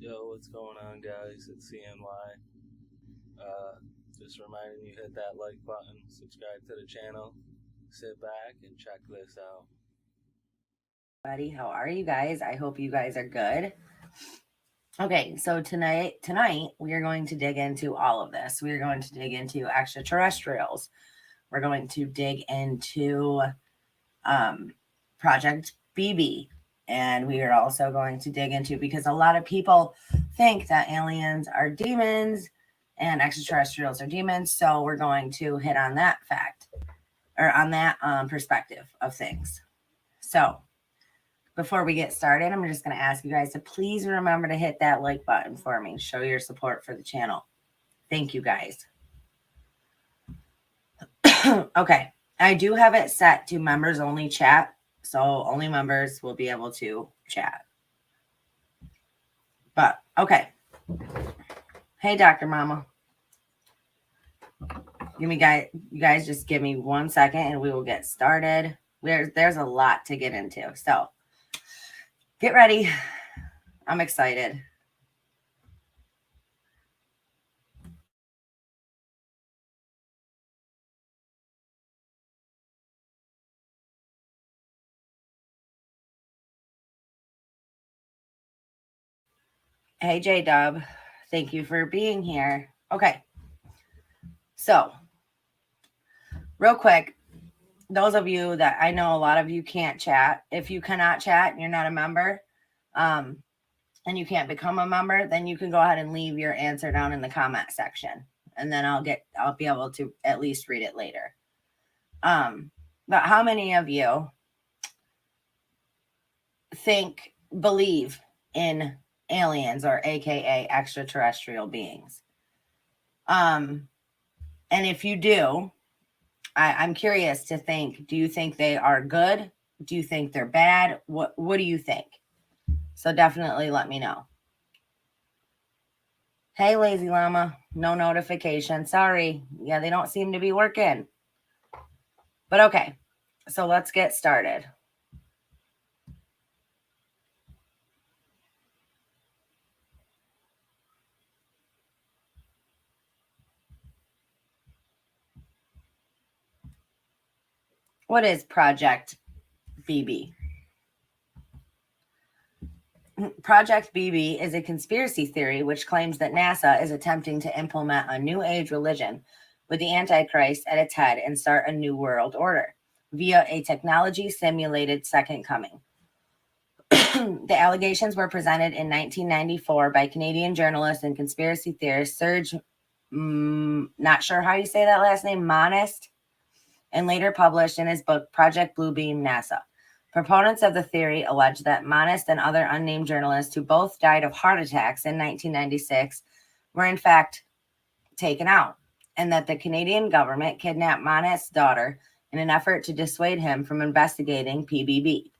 Yo, what's going on, guys? It's CNY. Just reminding you, hit that like button, subscribe to the channel, sit back, and check this out. Buddy, how are you guys? I hope you guys are good. Okay, so tonight we are going to dig into all of this. We are going to dig into extraterrestrials. We're going to dig into Project BB, and we are also going to dig into, because a lot of people think that aliens are demons and extraterrestrials are demons, so we're going to hit on that fact, or on that perspective of things. So before we get started, I'm just going to ask you guys to please remember to hit that like button for me. Show your support for the channel. Thank you, guys. Okay, I do have it set to members only chat, so only members will be able to chat. But okay. Hey, Dr. Mama. You guys just give me 1 second and we will get started. There's a lot to get into, so get ready. I'm excited. Hey, J-Dub. Thank you for being here. Okay. So, real quick, those of you that I know, a lot of you can't chat. If you cannot chat and you're not a member, and you can't become a member, then you can go ahead and leave your answer down in the comment section, and then I'll be able to at least read it later. But how many of you believe in aliens, or AKA extraterrestrial beings? And if you do, I'm curious to think, do you think they are good? Do you think they're bad? What do you think? So definitely let me know. Hey, Lazy Llama, no notification. Sorry. Yeah, they don't seem to be working. But okay, so let's get started. What is Project BB? Project BB is a conspiracy theory which claims that NASA is attempting to implement a new age religion with the Antichrist at its head and start a new world order via a technology simulated second coming. The allegations were presented in 1994 by Canadian journalist and conspiracy theorist Serge, not sure how you say that last name, Monist, and later published in his book Project Bluebeam NASA. Proponents of the theory allege that Monist and other unnamed journalists, who both died of heart attacks in 1996, were in fact taken out, and that the Canadian government kidnapped Monist's daughter in an effort to dissuade him from investigating PBB.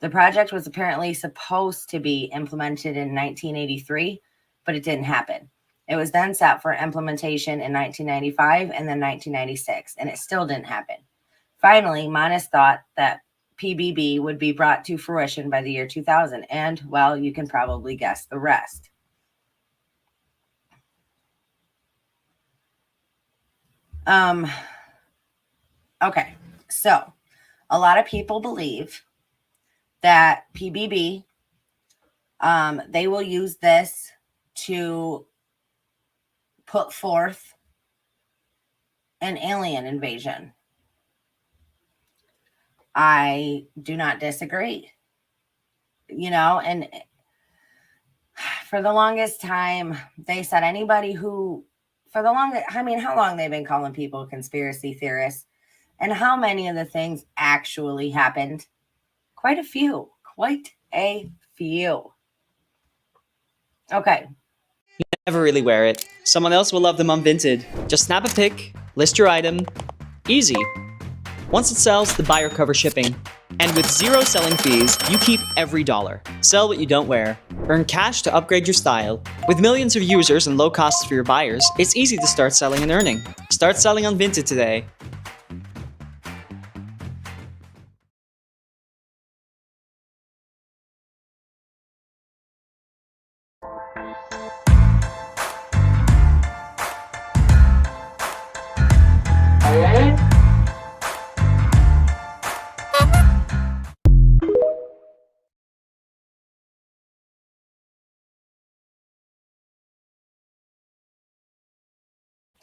The project was apparently supposed to be implemented in 1983, but it didn't happen. It was then set for implementation in 1995 and then 1996, and it still didn't happen. Finally, Monist thought that PBB would be brought to fruition by the year 2000, and, well, you can probably guess the rest. Okay, so a lot of people believe that PBB, they will use this to put forth an alien invasion. I do not disagree. And for the longest time, they said anybody who, how long they've been calling people conspiracy theorists, and how many of the things actually happened? Quite a few. Okay. You never really wear it. Someone else will love them unvinted. Just snap a pic, list your item. Easy. Once it sells, the buyer covers shipping. And with zero selling fees, you keep every dollar. Sell what you don't wear. Earn cash to upgrade your style. With millions of users and low costs for your buyers, it's easy to start selling and earning. Start selling on Vinted today.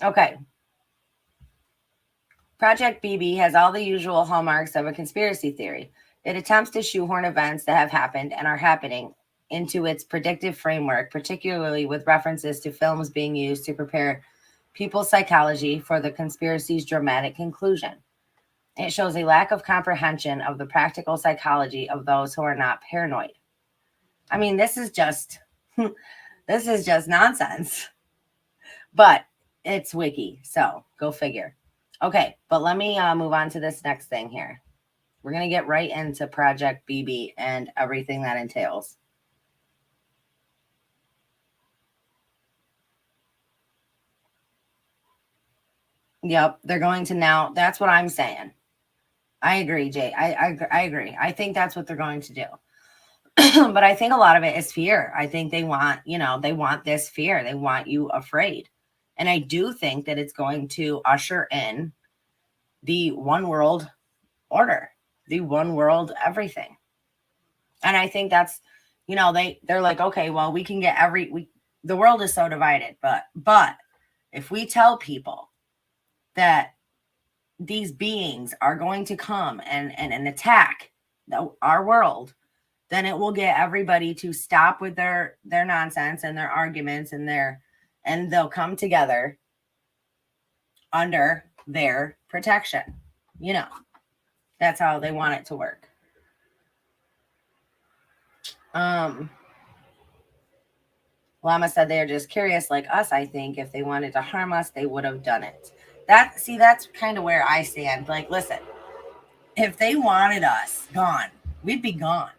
Okay. Project BB has all the usual hallmarks of a conspiracy theory. It attempts to shoehorn events that have happened and are happening into its predictive framework, particularly with references to films being used to prepare people's psychology for the conspiracy's dramatic conclusion. It shows a lack of comprehension of the practical psychology of those who are not paranoid. I mean, this is just nonsense. But it's wiki, so go figure. Okay, but let me move on to this next thing here. We're going to get right into Project BB and everything that entails. Yep, they're going to now. That's what I'm saying. I agree, Jay. I agree. I think that's what they're going to do. But I think a lot of it is fear. I think they want, they want this fear. They want you afraid. And I do think that it's going to usher in the one world order, the one world everything. And I think that's, they're like, okay, well, we can get the world is so divided, but if we tell people that these beings are going to come and attack our world, then it will get everybody to stop with their nonsense and their arguments and they'll come together under their protection. That's how they want it to work. Lama said they're just curious like us. I think if they wanted to harm us, they would have done it. That's kind of where I stand. Like, listen, if they wanted us gone, we'd be gone.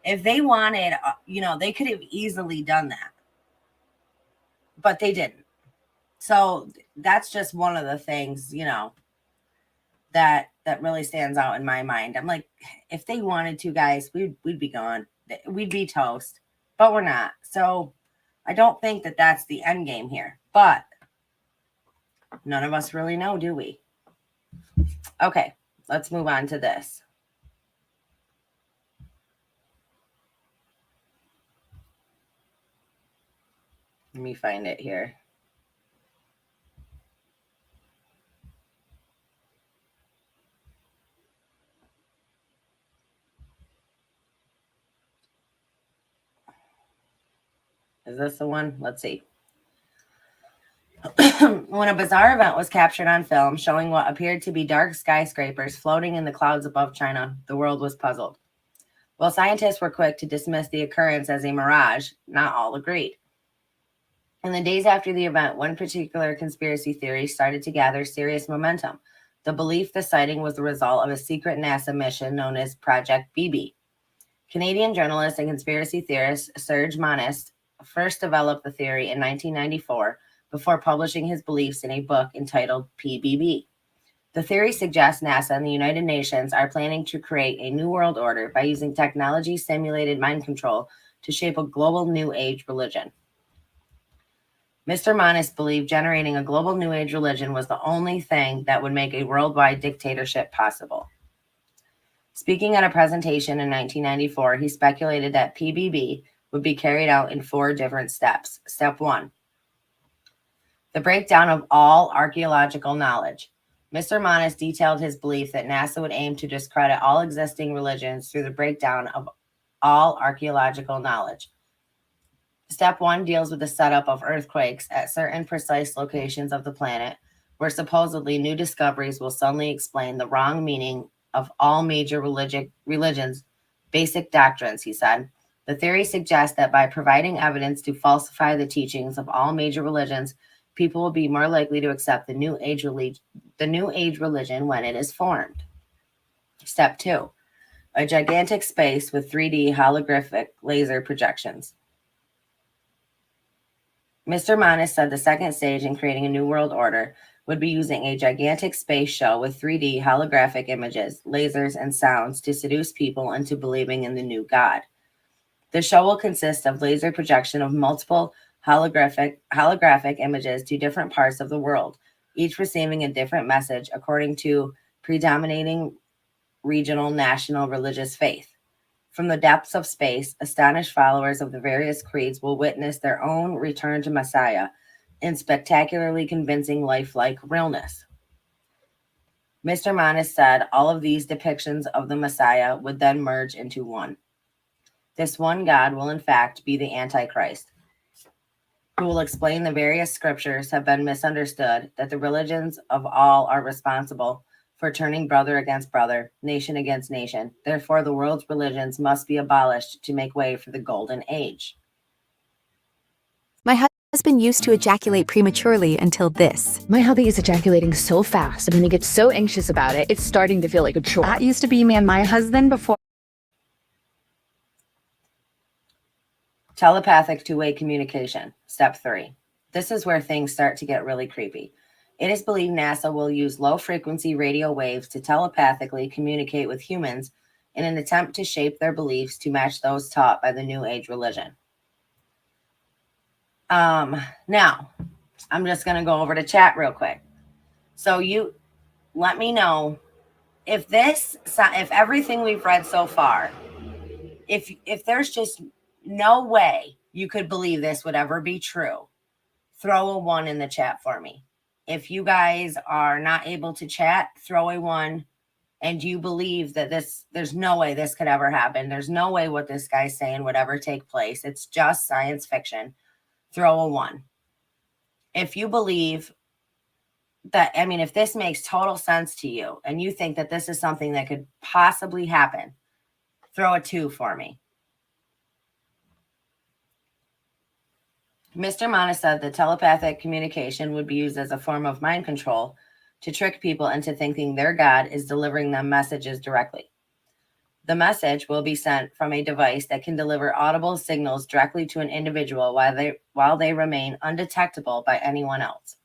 If they wanted, they could have easily done that, but they didn't. So that's just one of the things, that really stands out in my mind. I'm like, if they wanted to, guys, we'd be gone. We'd be toast, but we're not. So I don't think that that's the end game here, but none of us really know, do we? Okay, let's move on to this. Let me find it here. Is this the one? Let's see. When a bizarre event was captured on film showing what appeared to be dark skyscrapers floating in the clouds above China, the world was puzzled. While scientists were quick to dismiss the occurrence as a mirage, not all agreed. In the days after the event, one particular conspiracy theory started to gather serious momentum. The belief the sighting was the result of a secret NASA mission known as Project BB. Canadian journalist and conspiracy theorist Serge Monist first developed the theory in 1994 before publishing his beliefs in a book entitled PBB. The theory suggests NASA and the United Nations are planning to create a new world order by using technology-simulated mind control to shape a global New Age religion. Mr. Monist believed generating a global New Age religion was the only thing that would make a worldwide dictatorship possible. Speaking at a presentation in 1994, he speculated that PBB would be carried out in 4 different steps. Step 1, the breakdown of all archaeological knowledge. Mr. Monist detailed his belief that NASA would aim to discredit all existing religions through the breakdown of all archaeological knowledge. Step 1 deals with the setup of earthquakes at certain precise locations of the planet, where supposedly new discoveries will suddenly explain the wrong meaning of all major religions' basic doctrines, he said. The theory suggests that by providing evidence to falsify the teachings of all major religions, people will be more likely to accept the New Age religion when it is formed. Step 2, a gigantic space with 3D holographic laser projections. Mr. Monist said the second stage in creating a new world order would be using a gigantic space show with 3D holographic images, lasers, and sounds to seduce people into believing in the new God. The show will consist of laser projection of multiple holographic images to different parts of the world, each receiving a different message according to predominating regional, national, religious faith. From the depths of space, astonished followers of the various creeds will witness their own return to Messiah in spectacularly convincing lifelike realness. Mr. Manis said all of these depictions of the Messiah would then merge into one. This one God will in fact be the Antichrist, who will explain the various scriptures have been misunderstood, that the religions of all are responsible for turning brother against brother, nation against nation. Therefore, the world's religions must be abolished to make way for the golden age. My husband used to ejaculate prematurely until this. My hubby is ejaculating so fast, and when he gets so anxious about it, it's starting to feel like a chore. That used to be me and my husband before. Telepathic two-way communication. Step 3. This is where things start to get really creepy. It is believed NASA will use low-frequency radio waves to telepathically communicate with humans in an attempt to shape their beliefs to match those taught by the New Age religion. Now, I'm just going to go over to chat real quick. So you let me know if everything we've read so far, if there's just no way you could believe this would ever be true, throw a 1 in the chat for me. If you guys are not able to chat, throw a 1. And you believe that there's no way this could ever happen. There's no way what this guy's saying would ever take place. It's just science fiction. Throw a 1. If you believe that, if this makes total sense to you and you think that this is something that could possibly happen, throw a 2 for me. Mr. Mana said that telepathic communication would be used as a form of mind control to trick people into thinking their God is delivering them messages directly. The message will be sent from a device that can deliver audible signals directly to an individual while they remain undetectable by anyone else.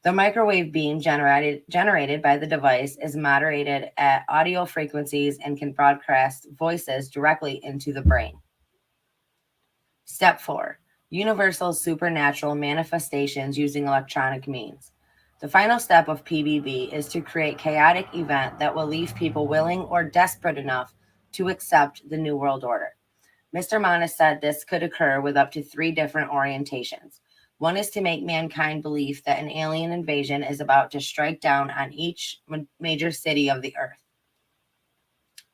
The microwave beam generated by the device is moderated at audio frequencies and can broadcast voices directly into the brain. Step 4. Universal supernatural manifestations using electronic means. The final step of PBB is to create chaotic event that will leave people willing or desperate enough to accept the New World Order. Mr. Manis said this could occur with up to 3 different orientations. One is to make mankind believe that an alien invasion is about to strike down on each major city of the earth.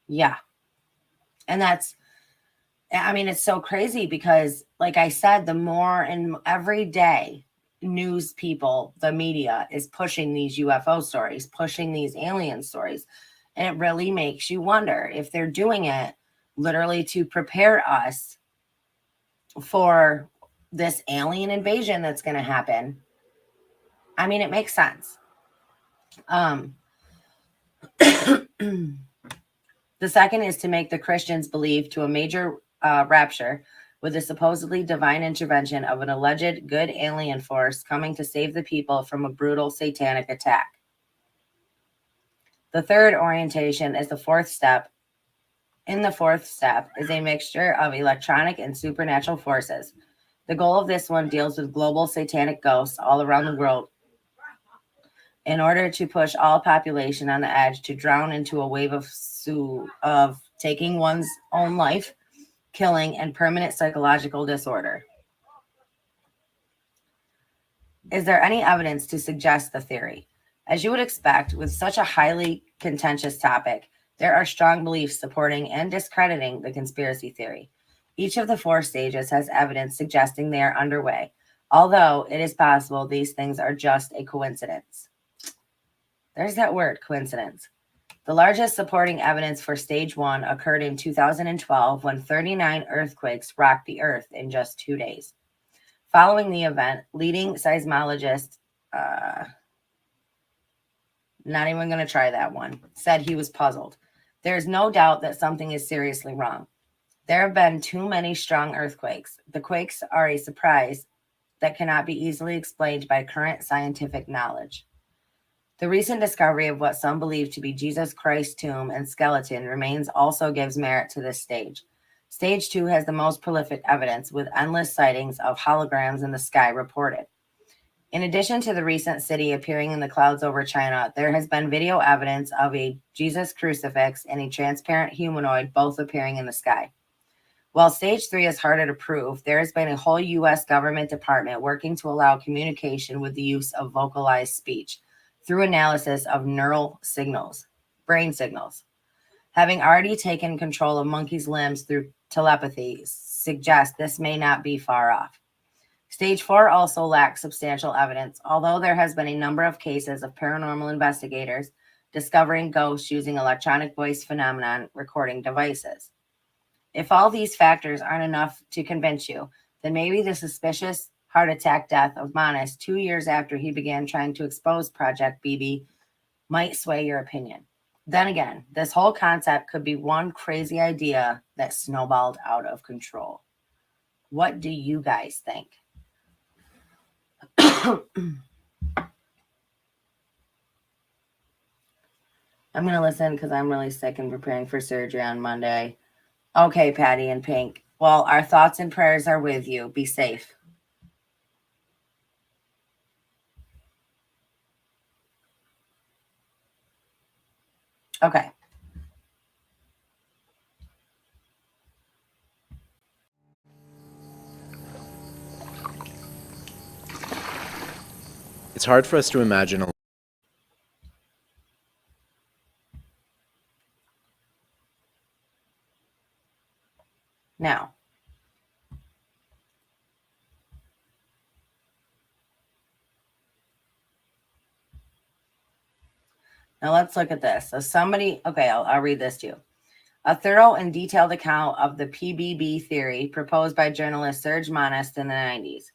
Yeah. And it's so crazy because, like I said, the more and every day, news people, the media is pushing these UFO stories, pushing these alien stories. And it really makes you wonder if they're doing it literally to prepare us for this alien invasion that's going to happen. It makes sense. The second is to make the Christians believe to a major rapture with the supposedly divine intervention of an alleged good alien force coming to save the people from a brutal satanic attack. The third orientation is the 4th step. In the 4th step is a mixture of electronic and supernatural forces. The goal of this one deals with global satanic ghosts all around the world in order to push all population on the edge to drown into a wave of taking one's own life, killing, and permanent psychological disorder. Is there any evidence to suggest the theory? As you would expect, with such a highly contentious topic, there are strong beliefs supporting and discrediting the conspiracy theory. Each of the 4 stages has evidence suggesting they are underway, although it is possible these things are just a coincidence. There's that word, coincidence. The largest supporting evidence for stage 1 occurred in 2012 when 39 earthquakes rocked the earth in just 2 days. Following the event, leading seismologist, not even going to try that one, said he was puzzled. There is no doubt that something is seriously wrong. There have been too many strong earthquakes. The quakes are a surprise that cannot be easily explained by current scientific knowledge. The recent discovery of what some believe to be Jesus Christ's tomb and skeleton remains also gives merit to this stage. Stage 2 has the most prolific evidence, with endless sightings of holograms in the sky reported. In addition to the recent city appearing in the clouds over China, there has been video evidence of a Jesus crucifix and a transparent humanoid both appearing in the sky. While stage 3 is harder to prove, there has been a whole U.S. government department working to allow communication with the use of vocalized speech through analysis of neural signals, brain signals. Having already taken control of monkeys' limbs through telepathy suggests this may not be far off. Stage 4 also lacks substantial evidence, although there has been a number of cases of paranormal investigators discovering ghosts using electronic voice phenomenon recording devices. If all these factors aren't enough to convince you, then maybe the suspicious heart attack death of Manas 2 years after he began trying to expose Project BB might sway your opinion. Then again, this whole concept could be one crazy idea that snowballed out of control. What do you guys think? I'm going to listen because I'm really sick and preparing for surgery on Monday. Okay, Patty and Pink. Well, our thoughts and prayers are with you. Be safe. Okay. It's hard for us to imagine a Now let's look at this. So I'll read this to you. A thorough and detailed account of the PBB theory proposed by journalist Serge Monast in the 90s.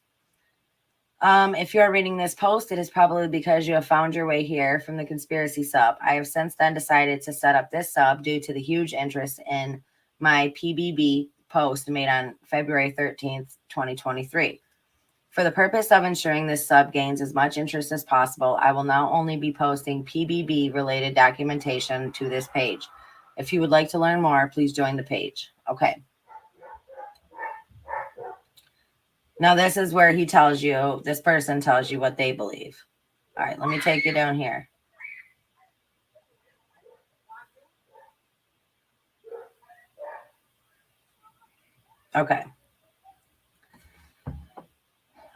If you are reading this post, it is probably because you have found your way here from the conspiracy sub. I have since then decided to set up this sub due to the huge interest in my PBB post made on February 13th, 2023. For the purpose of ensuring this sub gains as much interest as possible, I will now only be posting PBB-related documentation to this page. If you would like to learn more, please join the page. Okay. Now, this is where this person tells you what they believe. All right, let me take you down here. Okay.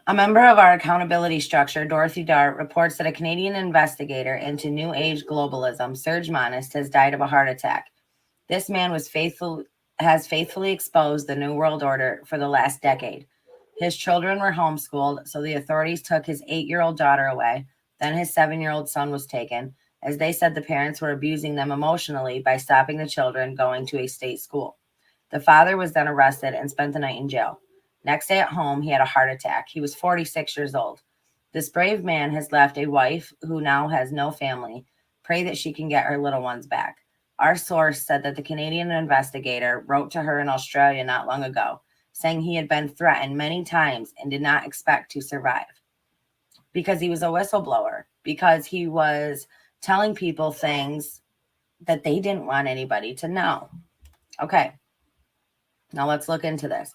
A member of our accountability structure, Dorothy Dart, reports that a Canadian investigator into New Age globalism, Serge Monast, has died of a heart attack. This man has faithfully exposed the New World Order for the last decade. His children were homeschooled, so the authorities took his 8-year-old daughter away. Then his 7-year-old son was taken, as they said the parents were abusing them emotionally by stopping the children going to a state school. The father was then arrested and spent the night in jail. Next day at home, he had a heart attack. He was 46 years old. This brave man has left a wife who now has no family. Pray that she can get her little ones back. Our source said that the Canadian investigator wrote to her in Australia not long ago, saying he had been threatened many times and did not expect to survive. Because he was a whistleblower, because he was telling people things that they didn't want anybody to know. Okay, now let's look into this.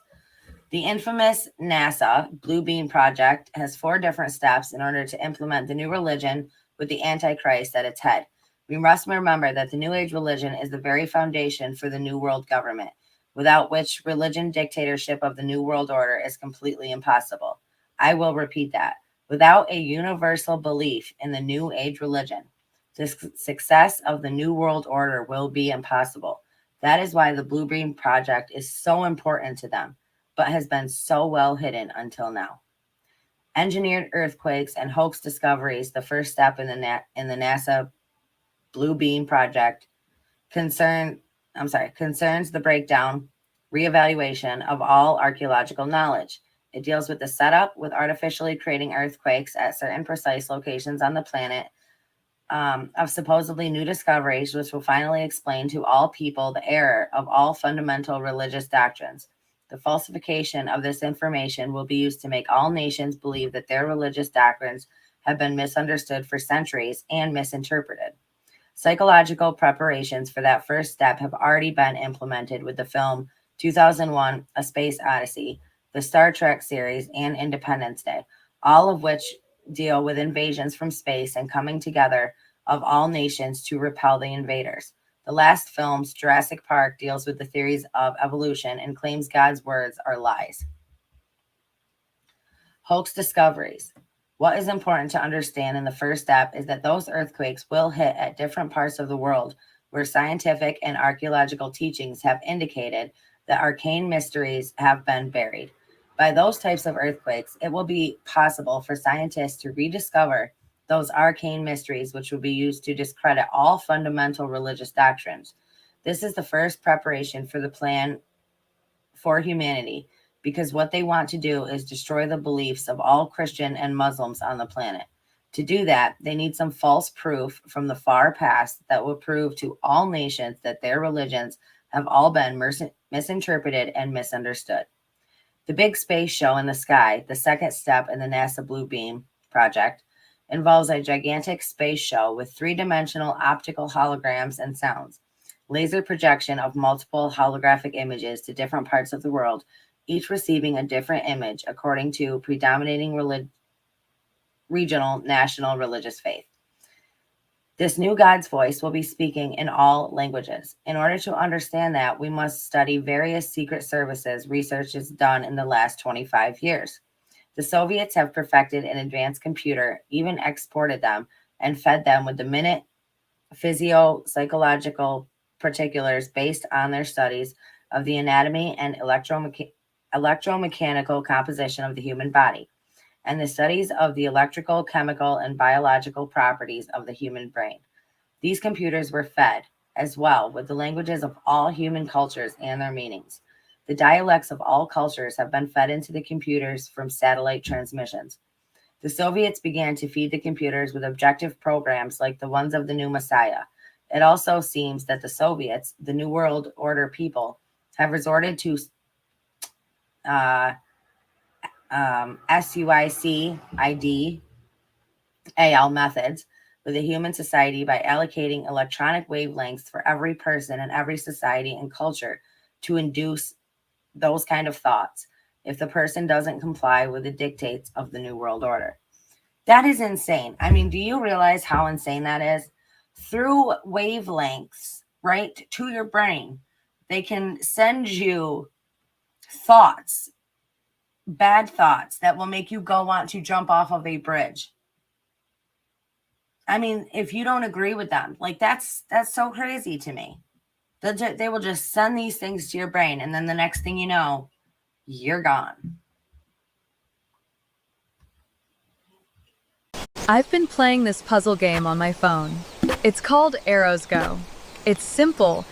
The infamous NASA Blue Beam Project has 4 different steps in order to implement the new religion with the Antichrist at its head. We must remember that the New Age religion is the very foundation for the New World government, without which religion dictatorship of the New World Order is completely impossible. I will repeat that. Without a universal belief in the New Age religion, the success of the New World Order will be impossible. That is why the Blue Beam Project is so important to them, but has been so well hidden until now. Engineered earthquakes and hoax discoveries, the first step in the NASA Blue Beam Project, concerns the breakdown, reevaluation of all archaeological knowledge. It deals with the setup with artificially creating earthquakes at certain precise locations on the planet of supposedly new discoveries, which will finally explain to all people the error of all fundamental religious doctrines. The falsification of this information will be used to make all nations believe that their religious doctrines have been misunderstood for centuries and misinterpreted. Psychological preparations for that first step have already been implemented with the film 2001: A Space Odyssey, the Star Trek series, and Independence Day, all of which deal with invasions from space and coming together of all nations to repel the invaders. The last film's Jurassic Park deals with the theories of evolution and claims God's words are lies. Hoax discoveries. What is important to understand in the first step is that those earthquakes will hit at different parts of the world where scientific and archaeological teachings have indicated that arcane mysteries have been buried. By those types of earthquakes, it will be possible for scientists to rediscover those arcane mysteries, which will be used to discredit all fundamental religious doctrines. This is the first preparation for the plan for humanity, because what they want to do is destroy the beliefs of all Christian and Muslims on the planet. To do that, they need some false proof from the far past that will prove to all nations that their religions have all been misinterpreted and misunderstood. The big space show in the sky, the second step in the NASA Blue Beam project, involves a gigantic space show with three-dimensional optical holograms and sounds, laser projection of multiple holographic images to different parts of the world, each receiving a different image according to predominating regional, national religious faith. This new God's voice will be speaking in all languages. In order to understand that, we must study various secret services research is done in the last 25 years. The Soviets have perfected an advanced computer, even exported them, and fed them with the minute physio-psychological particulars based on their studies of the anatomy and electromechanical composition of the human body, and the studies of the electrical, chemical, and biological properties of the human brain. These computers were fed, as well, with the languages of all human cultures and their meanings. The dialects of all cultures have been fed into the computers from satellite transmissions. The Soviets began to feed the computers with objective programs like the ones of the new Messiah. It also seems that the Soviets, the New World Order people, have resorted to SUICID-AL methods with the human society by allocating electronic wavelengths for every person and every society and culture to induce those kind of thoughts if the person doesn't comply with the dictates of the New World Order. That is insane. I mean, do you realize how insane that is? Through wavelengths, right, to your brain, they can send you thoughts, bad thoughts that will make you go want to jump off of a bridge. I mean, if you don't agree with them, like that's so crazy to me. They will just send these things to your brain, and then the next thing you know, you're gone. I've been playing this puzzle game on my phone. It's called Arrows Go. It's simple.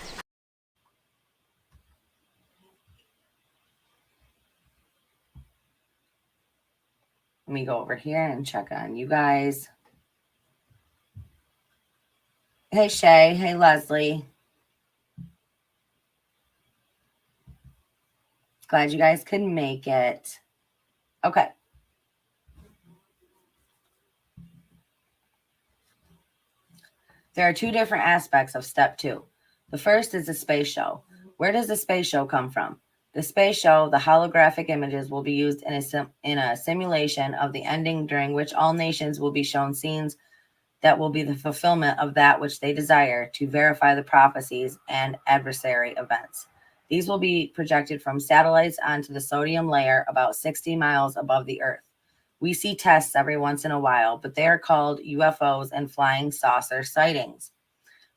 Let me go over here and check on you guys. Hey, Shay. Hey, Leslie. Glad you guys could make it. Okay. There are two different aspects of step 2. The first is the space show. Where does the space show come from? The space show, the holographic images will be used in a simulation of the ending during which all nations will be shown scenes that will be the fulfillment of that which they desire to verify the prophecies and adversary events. These will be projected from satellites onto the sodium layer about 60 miles above the Earth. We see tests every once in a while, but they are called UFOs and flying saucer sightings.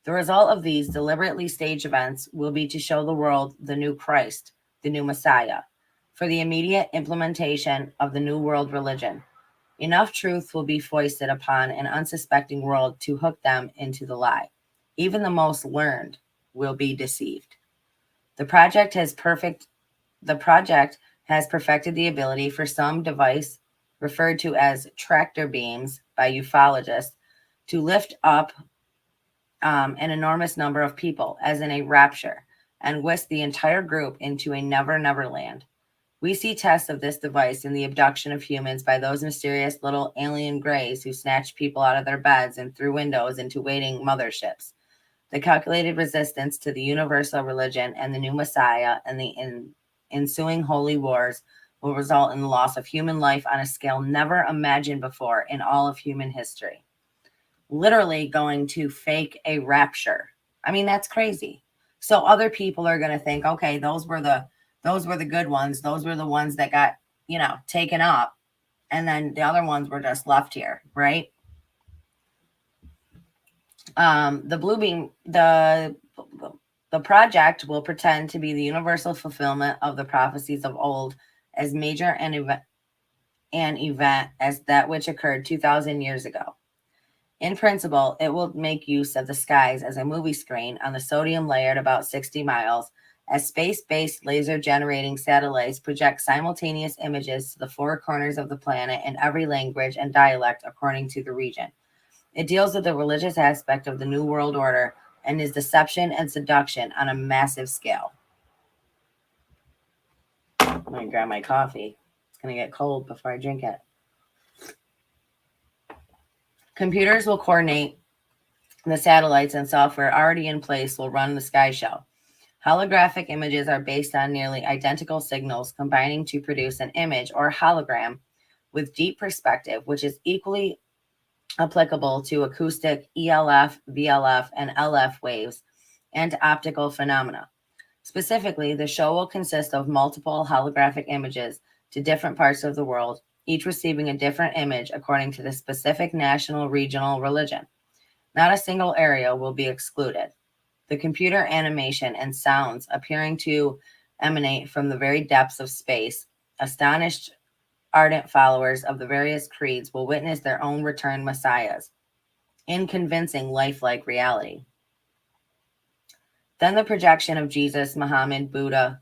The result of these deliberately staged events will be to show the world the new Christ, the new Messiah, for the immediate implementation of the new world religion. Enough truth will be foisted upon an unsuspecting world to hook them into the lie. Even the most learned will be deceived. The project has perfected the ability for some device referred to as tractor beams by ufologists to lift up an enormous number of people, as in a rapture, and whisk the entire group into a never land. We see tests of this device in the abduction of humans by those mysterious little alien grays who snatch people out of their beds and through windows into waiting motherships. The calculated resistance to the universal religion and the new Messiah and the ensuing holy wars will result in the loss of human life on a scale never imagined before in all of human history. Literally going to fake a rapture I mean, that's crazy. So other people are going to think, okay, those were the good ones. Those were the ones that got, taken up. And then the other ones were just left here, right? The blue beam, the project will pretend to be the universal fulfillment of the prophecies of old as major an event as that which occurred 2,000 years ago. In principle, it will make use of the skies as a movie screen on the sodium layer at about 60 miles, as space-based laser-generating satellites project simultaneous images to the four corners of the planet in every language and dialect according to the region. It deals with the religious aspect of the New World Order and is deception and seduction on a massive scale. I'm going to grab my coffee. It's going to get cold before I drink it. Computers will coordinate the satellites, and software already in place will run the sky show. Holographic images are based on nearly identical signals combining to produce an image or hologram with deep perspective, which is equally applicable to acoustic ELF, VLF, and LF waves and optical phenomena. Specifically, the show will consist of multiple holographic images to different parts of the world, each receiving a different image according to the specific national, regional religion. Not a single area will be excluded. The computer animation and sounds appearing to emanate from the very depths of space, astonished ardent followers of the various creeds will witness their own returned messiahs in convincing lifelike reality. Then the projection of Jesus, Muhammad, Buddha,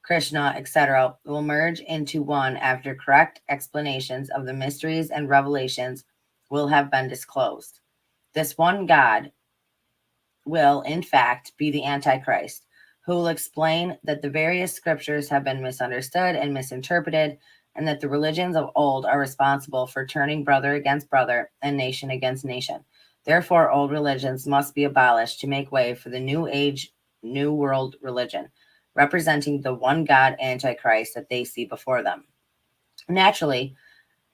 Krishna, etc. will merge into one after correct explanations of the mysteries and revelations will have been disclosed. This one God will, in fact, be the Antichrist, who will explain that the various scriptures have been misunderstood and misinterpreted, and that the religions of old are responsible for turning brother against brother and nation against nation. Therefore, old religions must be abolished to make way for the new age, new world religion, representing the one God Antichrist that they see before them. Naturally,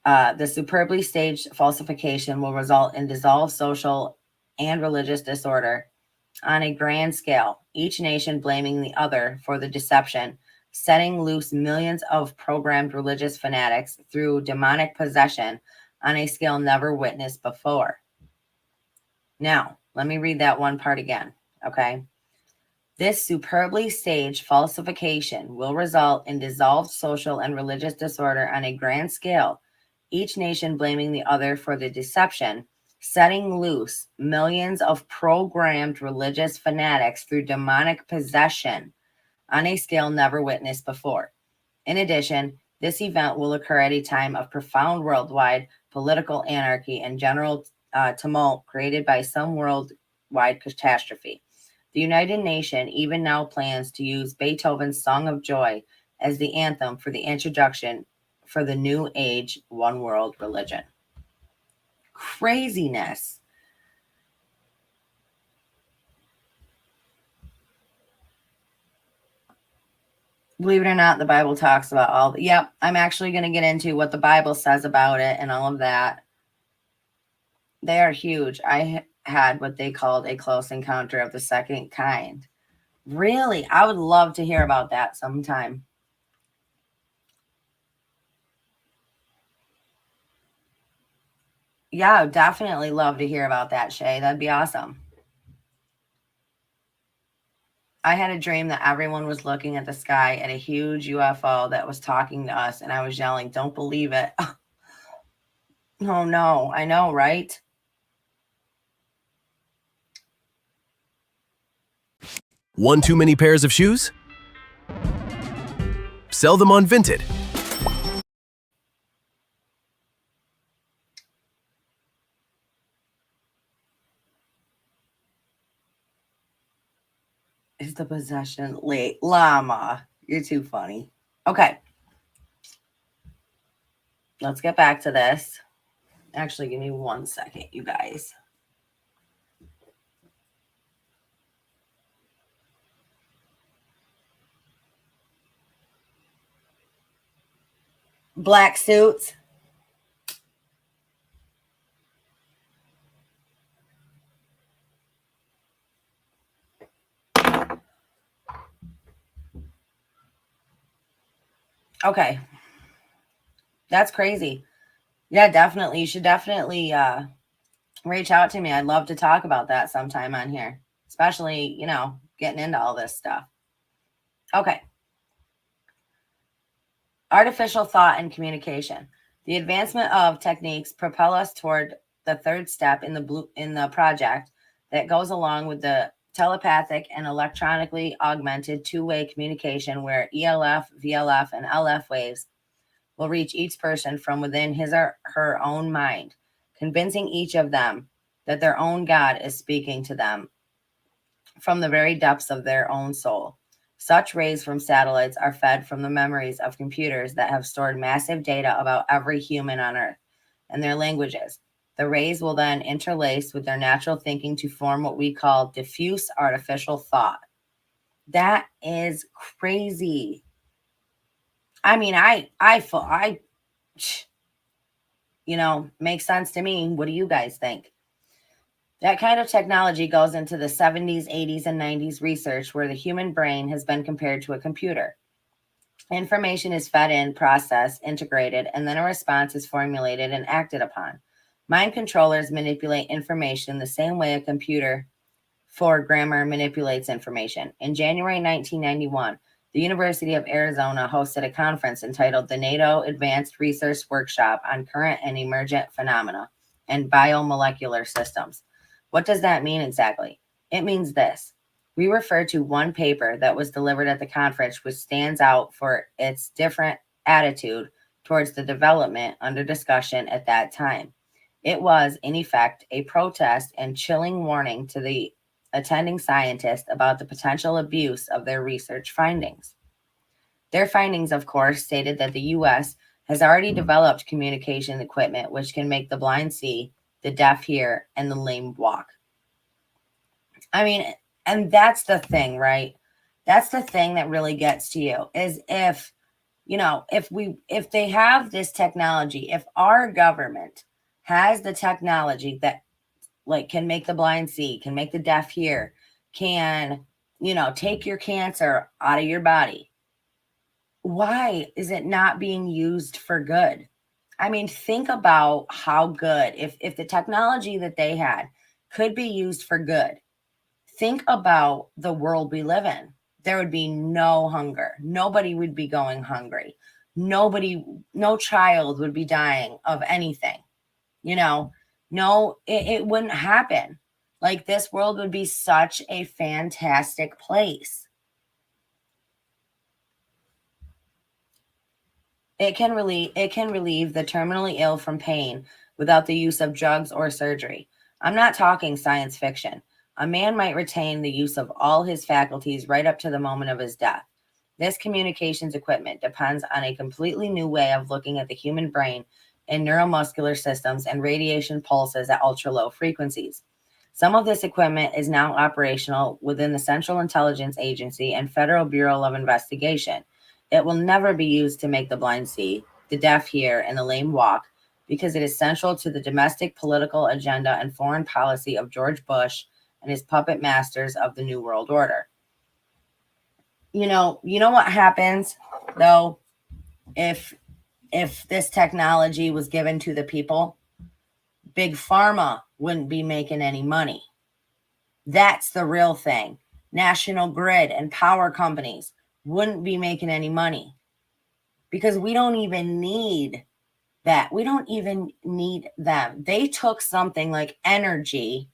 the superbly staged falsification will result in dissolved social and religious disorder on a grand scale, each nation blaming the other for the deception, setting loose millions of programmed religious fanatics through demonic possession on a scale never witnessed before. Now, let me read that one part again, okay? This superbly staged falsification will result in dissolved social and religious disorder on a grand scale, each nation blaming the other for the deception, setting loose millions of programmed religious fanatics through demonic possession on a scale never witnessed before. In addition, this event will occur at a time of profound worldwide political anarchy and general tumult created by some worldwide catastrophe. The United Nations even now plans to use Beethoven's Song of Joy as the anthem for the introduction for the new age one world religion. Craziness. Believe it or not, the Bible talks about all. Yep, I'm actually going to get into what the Bible says about it and all of that. They are huge. I had what they called a close encounter of the second kind. Really? I would love to hear about that sometime. Yeah, I would definitely love to hear about that, Shay. That'd be awesome. I had a dream that everyone was looking at the sky at a huge UFO that was talking to us, and I was yelling, "Don't believe it." Oh, no. I know, right? One too many pairs of shoes? Sell them on Vinted. Is the possession late? Llama, you're too funny. Okay. Let's get back to this. Actually, give me 1 second, you guys. Black suits. Okay. That's crazy. Yeah, definitely. You should definitely reach out to me. I'd love to talk about that sometime on here, especially, getting into all this stuff. Okay. Artificial thought and communication. The advancement of techniques propel us toward the third step in the project that goes along with the telepathic and electronically augmented two-way communication where ELF, VLF, and LF waves will reach each person from within his or her own mind, convincing each of them that their own God is speaking to them from the very depths of their own soul. Such rays from satellites are fed from the memories of computers that have stored massive data about every human on Earth and their languages. The rays will then interlace with their natural thinking to form what we call diffuse artificial thought. That is crazy. I mean, makes sense to me. What do you guys think? That kind of technology goes into the 70s, 80s, and 90s research where the human brain has been compared to a computer. Information is fed in, processed, integrated, and then a response is formulated and acted upon. Mind controllers manipulate information the same way a computer for grammar manipulates information. In January 1991, the University of Arizona hosted a conference entitled the NATO Advanced Research Workshop on Current and Emergent Phenomena and Biomolecular Systems. What does that mean exactly? It means this. We refer to one paper that was delivered at the conference, which stands out for its different attitude towards the development under discussion at that time. It was, in effect, a protest and chilling warning to the attending scientists about the potential abuse of their research findings. Their findings, of course, stated that the U.S. has already developed communication equipment which can make the blind see, the deaf hear, and the lame walk. I mean, and that's the thing, right? That's the thing that really gets to you is if they have this technology, if our government has the technology that can make the blind see, can make the deaf hear, can, take your cancer out of your body, why is it not being used for good? I mean, think about how good, if the technology that they had could be used for good, think about the world we live in. There would be no hunger. Nobody would be going hungry. No child would be dying of anything. It wouldn't happen. This world would be such a fantastic place. It can relieve the terminally ill from pain without the use of drugs or surgery. I'm not talking science fiction. A man might retain the use of all his faculties right up to the moment of his death. This communications equipment depends on a completely new way of looking at the human brain and neuromuscular systems and radiation pulses at ultra-low frequencies. Some of this equipment is now operational within the Central Intelligence Agency and Federal Bureau of Investigation. It will never be used to make the blind see, the deaf hear, and the lame walk because it is central to the domestic political agenda and foreign policy of George Bush and his puppet masters of the New World Order. You know what happens, though, if this technology was given to the people? Big Pharma wouldn't be making any money. That's the real thing. National Grid and power companies wouldn't be making any money because we don't even need that. We don't even need them. They took something like energy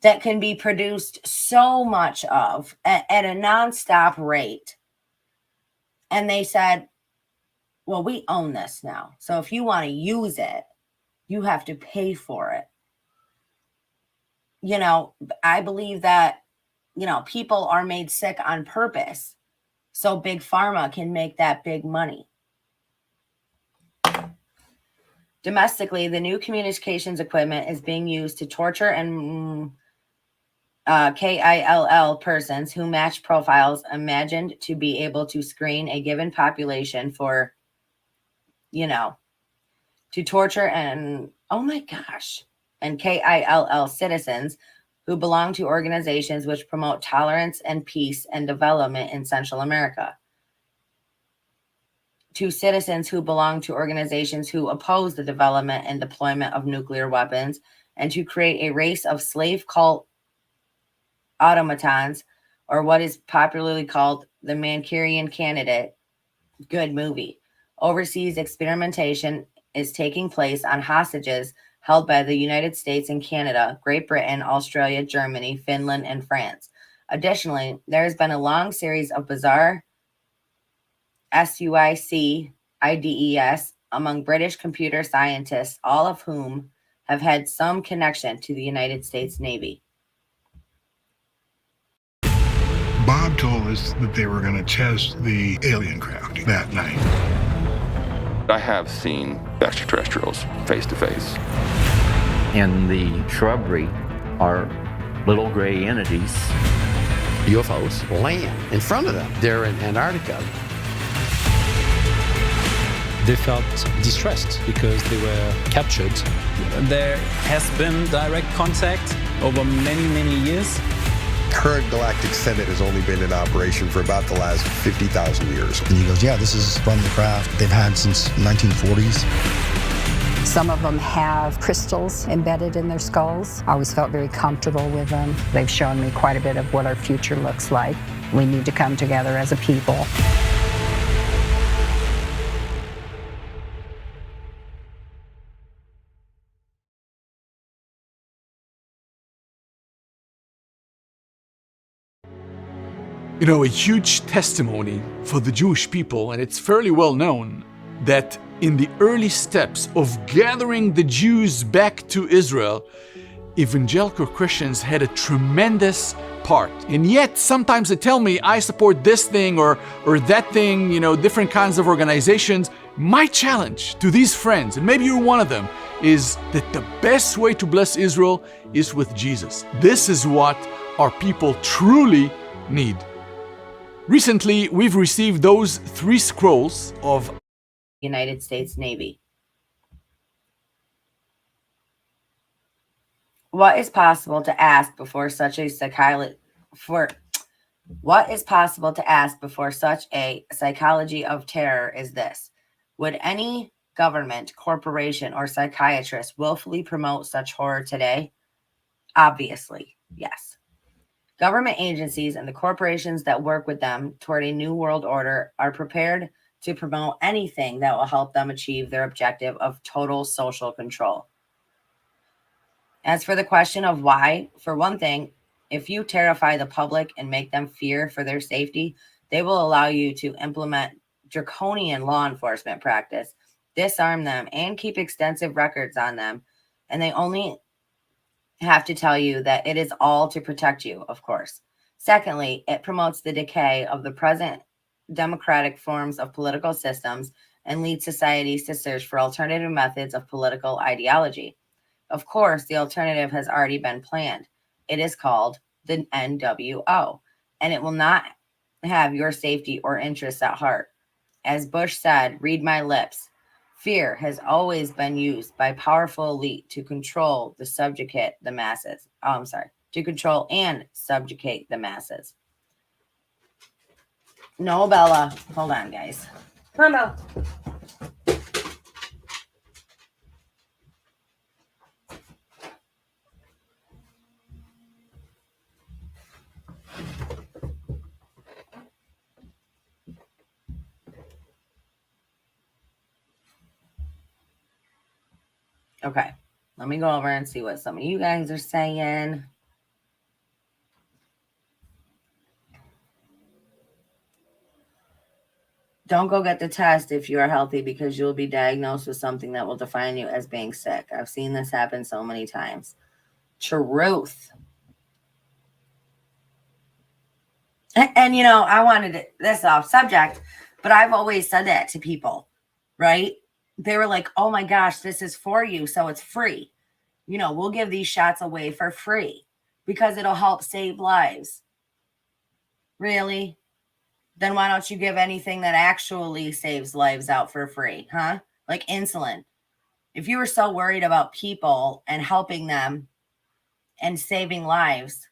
that can be produced so much of at a nonstop rate. And they said, well, we own this now. So if you want to use it, you have to pay for it. I believe that, people are made sick on purpose so Big Pharma can make that big money. Domestically, the new communications equipment is being used to torture and KILL persons who match profiles imagined to be able to screen a given population for, to torture and, oh my gosh, and KILL citizens who belong to organizations which promote tolerance and peace and development in Central America. to citizens who belong to organizations who oppose the development and deployment of nuclear weapons, and to create a race of slave cult automatons, or what is popularly called the Manchurian Candidate. Good movie. Overseas experimentation is taking place on hostages held by the United States and Canada, Great Britain, Australia, Germany, Finland, and France. Additionally, there has been a long series of bizarre SUICIDES among British computer scientists, all of whom have had some connection to the United States Navy. Bob told us that they were going to test the alien craft that night. I have seen extraterrestrials face to face. In the shrubbery are little gray entities. UFOs land in front of them. They're in Antarctica. They felt distressed because they were captured. There has been direct contact over many, many years. Current Galactic Senate has only been in operation for about the last 50,000 years. And he goes, yeah, this is from the craft they've had since 1940s. Some of them have crystals embedded in their skulls. I always felt very comfortable with them. They've shown me quite a bit of what our future looks like. We need to come together as a people. You know, a huge testimony for the Jewish people, and it's fairly well known that in the early steps of gathering the Jews back to Israel, evangelical Christians had a tremendous part. And yet, sometimes they tell me, I support this thing or that thing, you know, different kinds of organizations. My challenge to these friends, and maybe you're one of them, is that the best way to bless Israel is with Jesus. This is what our people truly need. Recently, we've received those 3 scrolls of United States Navy. What is possible to ask before such a psychology of terror is this? Would any government, corporation, or psychiatrist willfully promote such horror today? Obviously, yes. Government agencies and the corporations that work with them toward a new world order are prepared to promote anything that will help them achieve their objective of total social control. As for the question of why, for one thing, if you terrify the public and make them fear for their safety, they will allow you to implement draconian law enforcement practice, disarm them, and keep extensive records on them. And they only have to tell you that it is all to protect you, of course. Secondly, it promotes the decay of the present democratic forms of political systems and leads societies to search for alternative methods of political ideology. Of course, the alternative has already been planned. It is called the NWO, and it will not have your safety or interests at heart. As Bush said, read my lips. Fear has always been used by powerful elite to control the subjugate the masses. To control and subjugate the masses. No, Bella. Hold on, guys. Come on, Bella. Okay, let me go over and see what some of you guys are saying. Don't go get the test if you are healthy because you'll be diagnosed with something that will define you as being sick. I've seen this happen so many times. Truth. And you know, I wanted this off subject, but I've always said that to people, right? They were like, oh my gosh, this is for you, so it's free. You know, we'll give these shots away for free because it'll help save lives. Really? Then why don't you give anything that actually saves lives out for free, huh? Like insulin. If you were so worried about people and helping them and saving lives,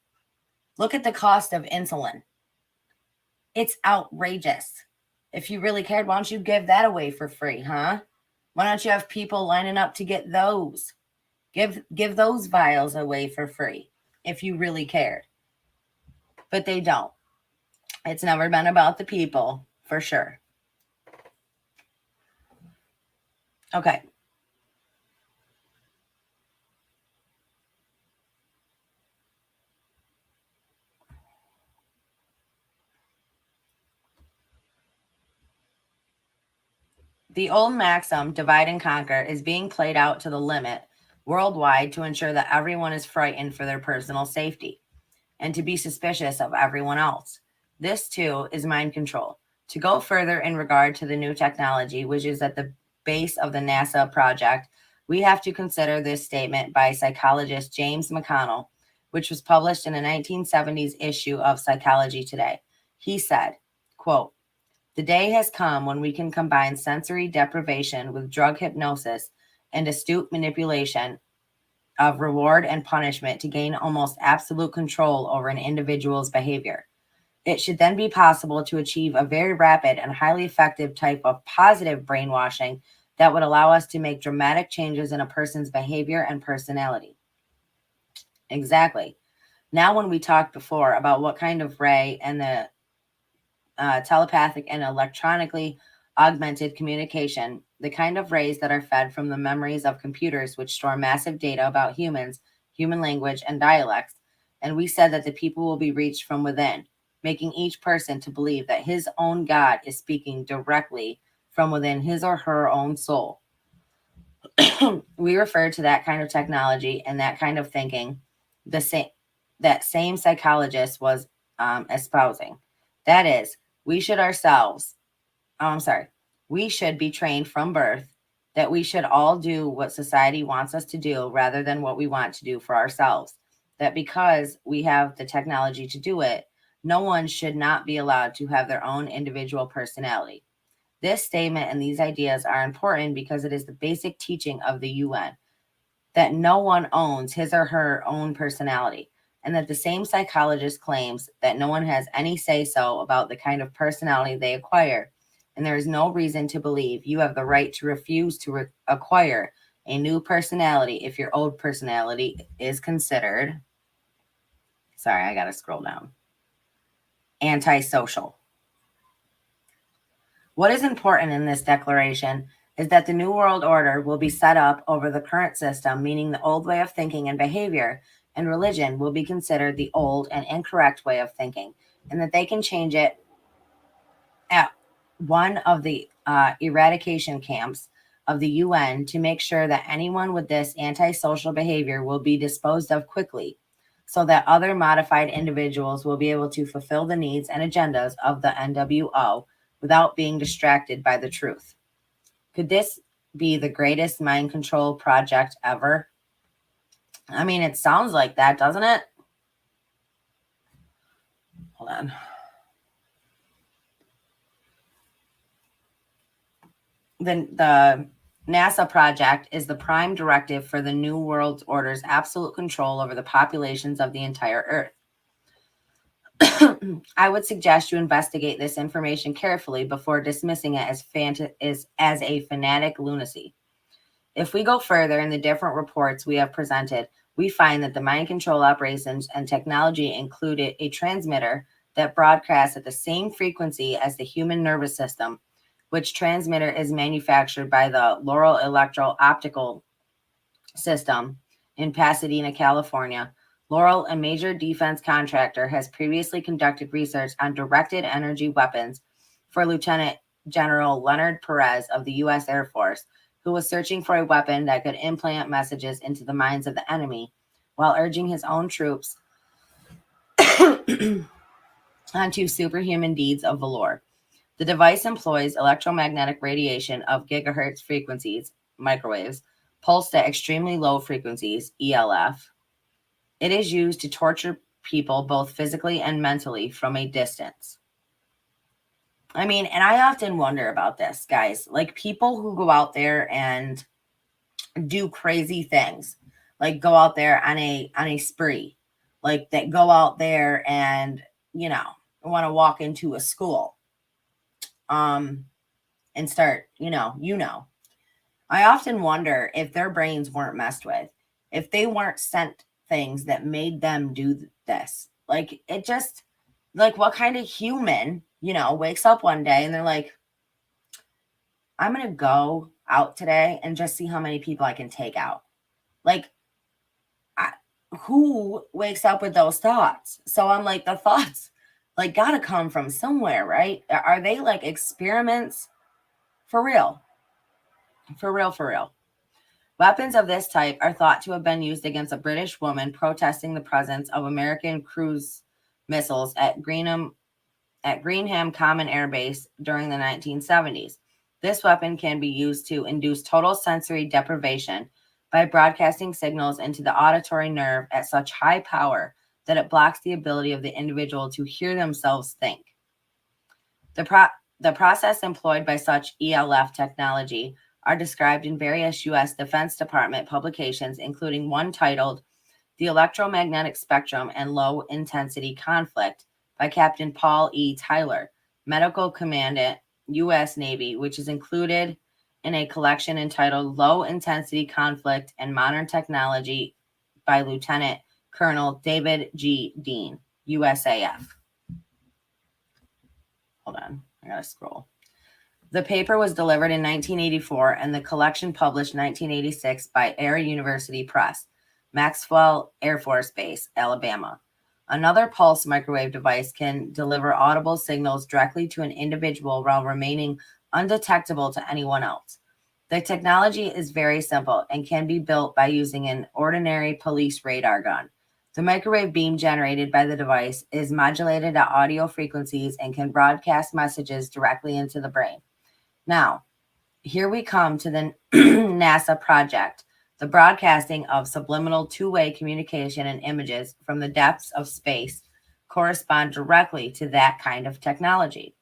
look at the cost of insulin. It's outrageous. If you really cared, why don't you give that away for free, huh? Why don't you have people lining up to get those? Give those vials away for free if you really cared. But they don't. It's never been about the people, for sure. Okay. The old maxim, divide and conquer, is being played out to the limit worldwide to ensure that everyone is frightened for their personal safety and to be suspicious of everyone else. This, too, is mind control. To go further in regard to the new technology, which is at the base of the NASA project, we have to consider this statement by psychologist James McConnell, which was published in a 1970s issue of Psychology Today. He said, quote, "The day has come when we can combine sensory deprivation with drug hypnosis and astute manipulation of reward and punishment to gain almost absolute control over an individual's behavior. It should then be possible to achieve a very rapid and highly effective type of positive brainwashing that would allow us to make dramatic changes in a person's behavior and personality." Exactly. Now, when we talked before about what kind of ray and the telepathic and electronically augmented communication, the kind of rays that are fed from the memories of computers which store massive data about humans, human language, and dialects, and we said that the people will be reached from within, making each person to believe that his own God is speaking directly from within his or her own soul. We refer to that kind of technology and that kind of thinking that same psychologist was espousing. That is, we should be trained from birth that we should all do what society wants us to do rather than what we want to do for ourselves. That because we have the technology to do it, no one should not be allowed to have their own individual personality. This statement and these ideas are important because it is the basic teaching of the UN that no one owns his or her own personality, and that the same psychologist claims that no one has any say-so about the kind of personality they acquire, and there is no reason to believe you have the right to refuse to acquire a new personality if your old personality is considered, sorry, I gotta scroll down, antisocial. What is important in this declaration is that the New World Order will be set up over the current system, meaning the old way of thinking and behavior and religion will be considered the old and incorrect way of thinking, and that they can change it at one of the eradication camps of the UN to make sure that anyone with this antisocial behavior will be disposed of quickly, so that other modified individuals will be able to fulfill the needs and agendas of the NWO without being distracted by the truth. Could this be the greatest mind control project ever? I mean, it sounds like that, doesn't it? Hold on. The NASA project is the prime directive for the New World Order's absolute control over the populations of the entire Earth. I would suggest you investigate this information carefully before dismissing it as a fanatic lunacy. If we go further in the different reports we have presented, we find that the mind control operations and technology included a transmitter that broadcasts at the same frequency as the human nervous system, which transmitter is manufactured by the Laurel Electro-Optical System in Pasadena, California. Laurel, a major defense contractor, has previously conducted research on directed energy weapons for Lieutenant General Leonard Perez of the U.S. Air Force, who was searching for a weapon that could implant messages into the minds of the enemy while urging his own troops onto superhuman deeds of valor. The device employs electromagnetic radiation of gigahertz frequencies, microwaves, pulsed at extremely low frequencies, ELF. It is used to torture people both physically and mentally from a distance. I mean, and I often wonder about this, guys. Like people who go out there and do crazy things, like go out there on a spree, like that go out there and, want to walk into a school. and start, I often wonder if their brains weren't messed with, if they weren't sent things that made them do this. Like, it just, like, what kind of human, wakes up one day and they're like, I'm going to go out today and just see how many people I can take out. Like, who wakes up with those thoughts? So I'm like, the thoughts, like, got to come from somewhere, right? Are they like experiments? For real. For real, for real. Weapons of this type are thought to have been used against a British woman protesting the presence of American cruise missiles at Greenham Common Air Base during the 1970s. This weapon can be used to induce total sensory deprivation by broadcasting signals into the auditory nerve at such high power that it blocks the ability of the individual to hear themselves think. The process employed by such ELF technology are described in various U.S. Defense Department publications, including one titled The Electromagnetic Spectrum and Low Intensity Conflict by Captain Paul E. Tyler, Medical Commandant, U.S. Navy, which is included in a collection entitled Low Intensity Conflict and Modern Technology by Lieutenant Colonel David G. Dean, USAF. Hold on, I gotta scroll. The paper was delivered in 1984 and the collection published 1986 by Air University Press, Maxwell Air Force Base, Alabama. Another pulse microwave device can deliver audible signals directly to an individual while remaining undetectable to anyone else. The technology is very simple and can be built by using an ordinary police radar gun. The microwave beam generated by the device is modulated at audio frequencies and can broadcast messages directly into the brain. Now, here we come to the NASA project. The broadcasting of subliminal two-way communication and images from the depths of space correspond directly to that kind of technology.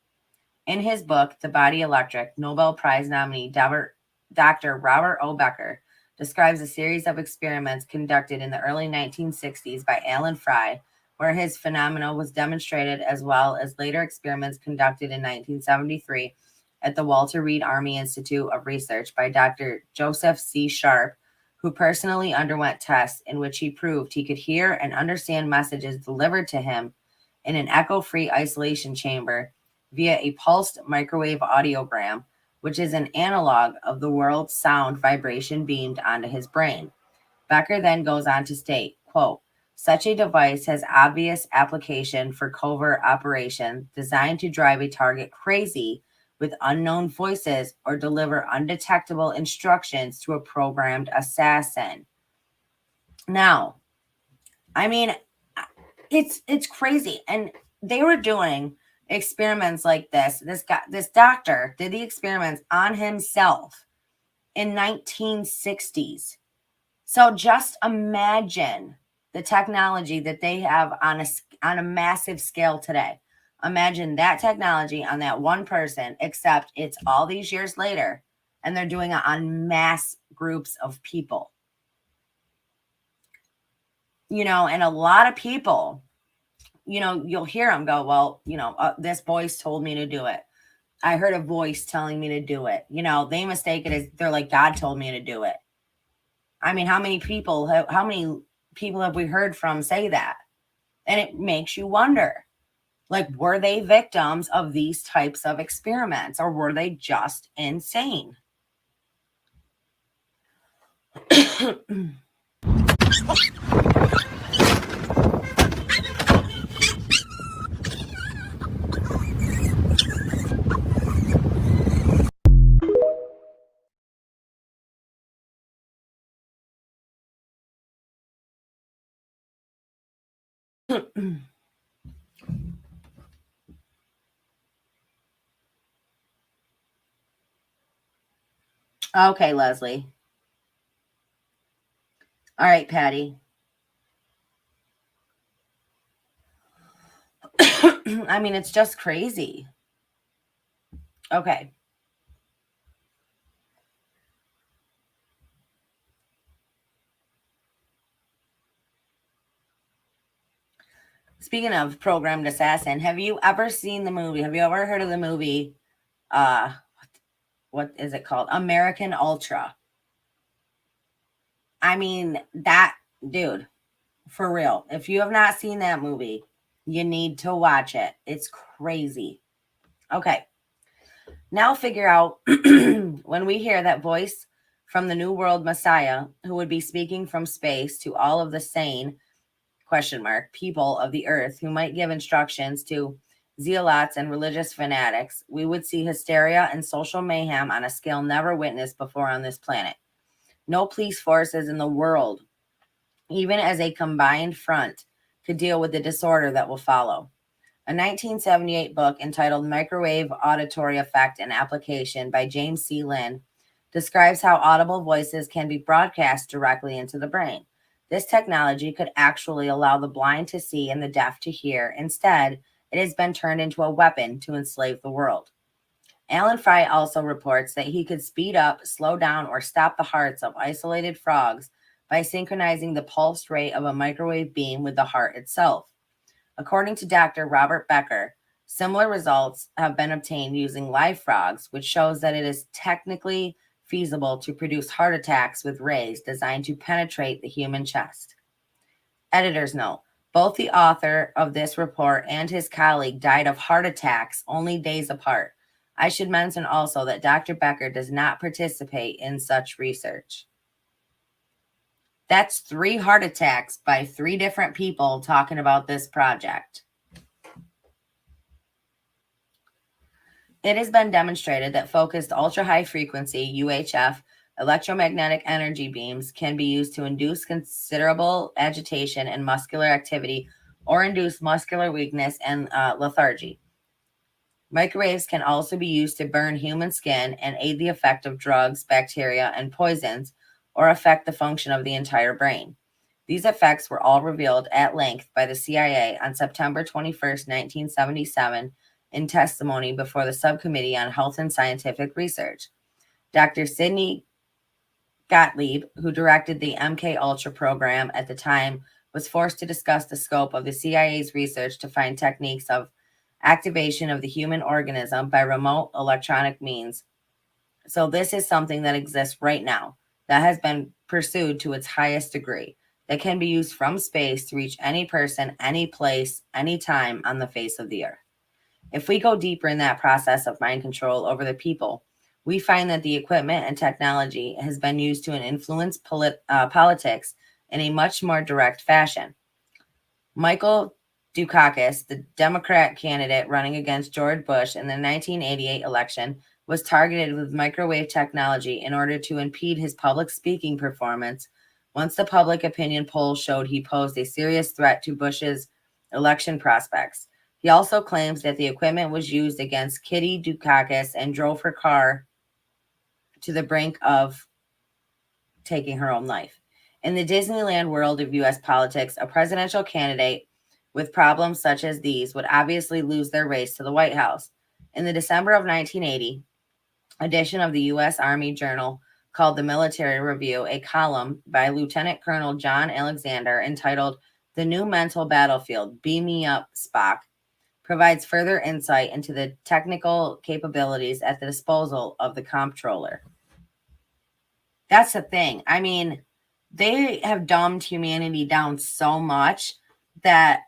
In his book, The Body Electric, Nobel Prize nominee Dr. Robert O. Becker describes a series of experiments conducted in the early 1960s by Alan Fry, where his phenomena was demonstrated, as well as later experiments conducted in 1973 at the Walter Reed Army Institute of Research by Dr. Joseph C. Sharp, who personally underwent tests in which he proved he could hear and understand messages delivered to him in an echo-free isolation chamber via a pulsed microwave audiogram, which is an analog of the world's sound vibration beamed onto his brain. Becker then goes on to state, quote, such a device has obvious application for covert operation designed to drive a target crazy with unknown voices or deliver undetectable instructions to a programmed assassin. Now, I mean, it's crazy. And they were doing experiments like this. This doctor did the experiments on himself in 1960s. So just imagine the technology that they have on a massive scale today. Imagine that technology on that one person, except it's all these years later, and they're doing it on mass groups of people. And a lot of people, you'll hear them go, well, this voice told me to do it. I heard a voice telling me to do it. They mistake it as they're like, God told me to do it. I mean, how many people have we heard from say that? And it makes you wonder, like, were they victims of these types of experiments, or were they just insane? Okay, Leslie. All right, Patty. I mean, it's just crazy. Okay. Speaking of programmed assassin, have you ever seen the movie? Have you ever heard of the movie what is it called? American Ultra. I mean, that, dude, for real. If you have not seen that movie, you need to watch it. It's crazy. Okay. Now figure out when we hear that voice from the New World Messiah, who would be speaking from space to all of the sane, people of the earth who might give instructions to zealots and religious fanatics, we would see hysteria and social mayhem on a scale never witnessed before on this planet. No police forces in the world, even as a combined front, could deal with the disorder that will follow. A 1978 book entitled Microwave Auditory Effect and Application by James C. Lynn describes how audible voices can be broadcast directly into the brain. This technology could actually allow the blind to see and the deaf to hear. Instead, it has been turned into a weapon to enslave the world. Alan Fry also reports that he could speed up, slow down, or stop the hearts of isolated frogs by synchronizing the pulse rate of a microwave beam with the heart itself. According to Dr. Robert Becker, similar results have been obtained using live frogs, which shows that it is technically feasible to produce heart attacks with rays designed to penetrate the human chest. Editor's note: both the author of this report and his colleague died of heart attacks only days apart. I should mention also that Dr. Becker does not participate in such research. That's 3 heart attacks by 3 different people talking about this project. It has been demonstrated that focused ultra-high frequency UHF electromagnetic energy beams can be used to induce considerable agitation and muscular activity or induce muscular weakness and lethargy. Microwaves can also be used to burn human skin and aid the effect of drugs, bacteria, and poisons, or affect the function of the entire brain. These effects were all revealed at length by the CIA on September 21st, 1977, in testimony before the Subcommittee on Health and Scientific Research. Dr. Sidney Gottlieb, who directed the MK Ultra program at the time, was forced to discuss the scope of the CIA's research to find techniques of activation of the human organism by remote electronic means. So this is something that exists right now, that has been pursued to its highest degree, that can be used from space to reach any person, any place, any time on the face of the earth. If we go deeper in that process of mind control over the people, we find that the equipment and technology has been used to influence politics in a much more direct fashion. Michael Dukakis, the Democrat candidate running against George Bush in the 1988 election, was targeted with microwave technology in order to impede his public speaking performance once the public opinion poll showed he posed a serious threat to Bush's election prospects. He also claims that the equipment was used against Kitty Dukakis and drove her car to the brink of taking her own life. In the Disneyland world of U.S. politics, a presidential candidate with problems such as these would obviously lose their race to the White House. In the December of 1980 edition of the U.S. Army Journal called The Military Review, a column by Lieutenant Colonel John Alexander entitled The New Mental Battlefield, Beam Me Up, Spock, provides further insight into the technical capabilities at the disposal of the comptroller. That's the thing. I mean, they have dumbed humanity down so much that,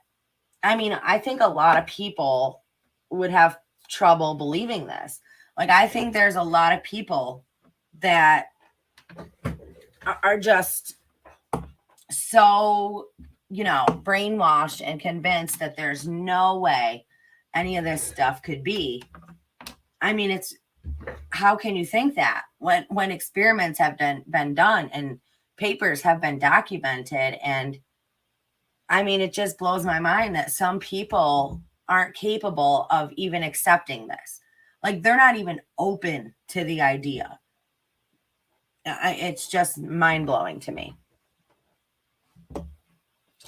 I mean, I think a lot of people would have trouble believing this. Like, I think there's a lot of people that are just so, brainwashed and convinced that there's no way any of this stuff could be. I mean, it's, how can you think that when experiments have been done and papers have been documented? And I mean, it just blows my mind that some people aren't capable of even accepting this. Like, they're not even open to the idea. It's just mind-blowing to me.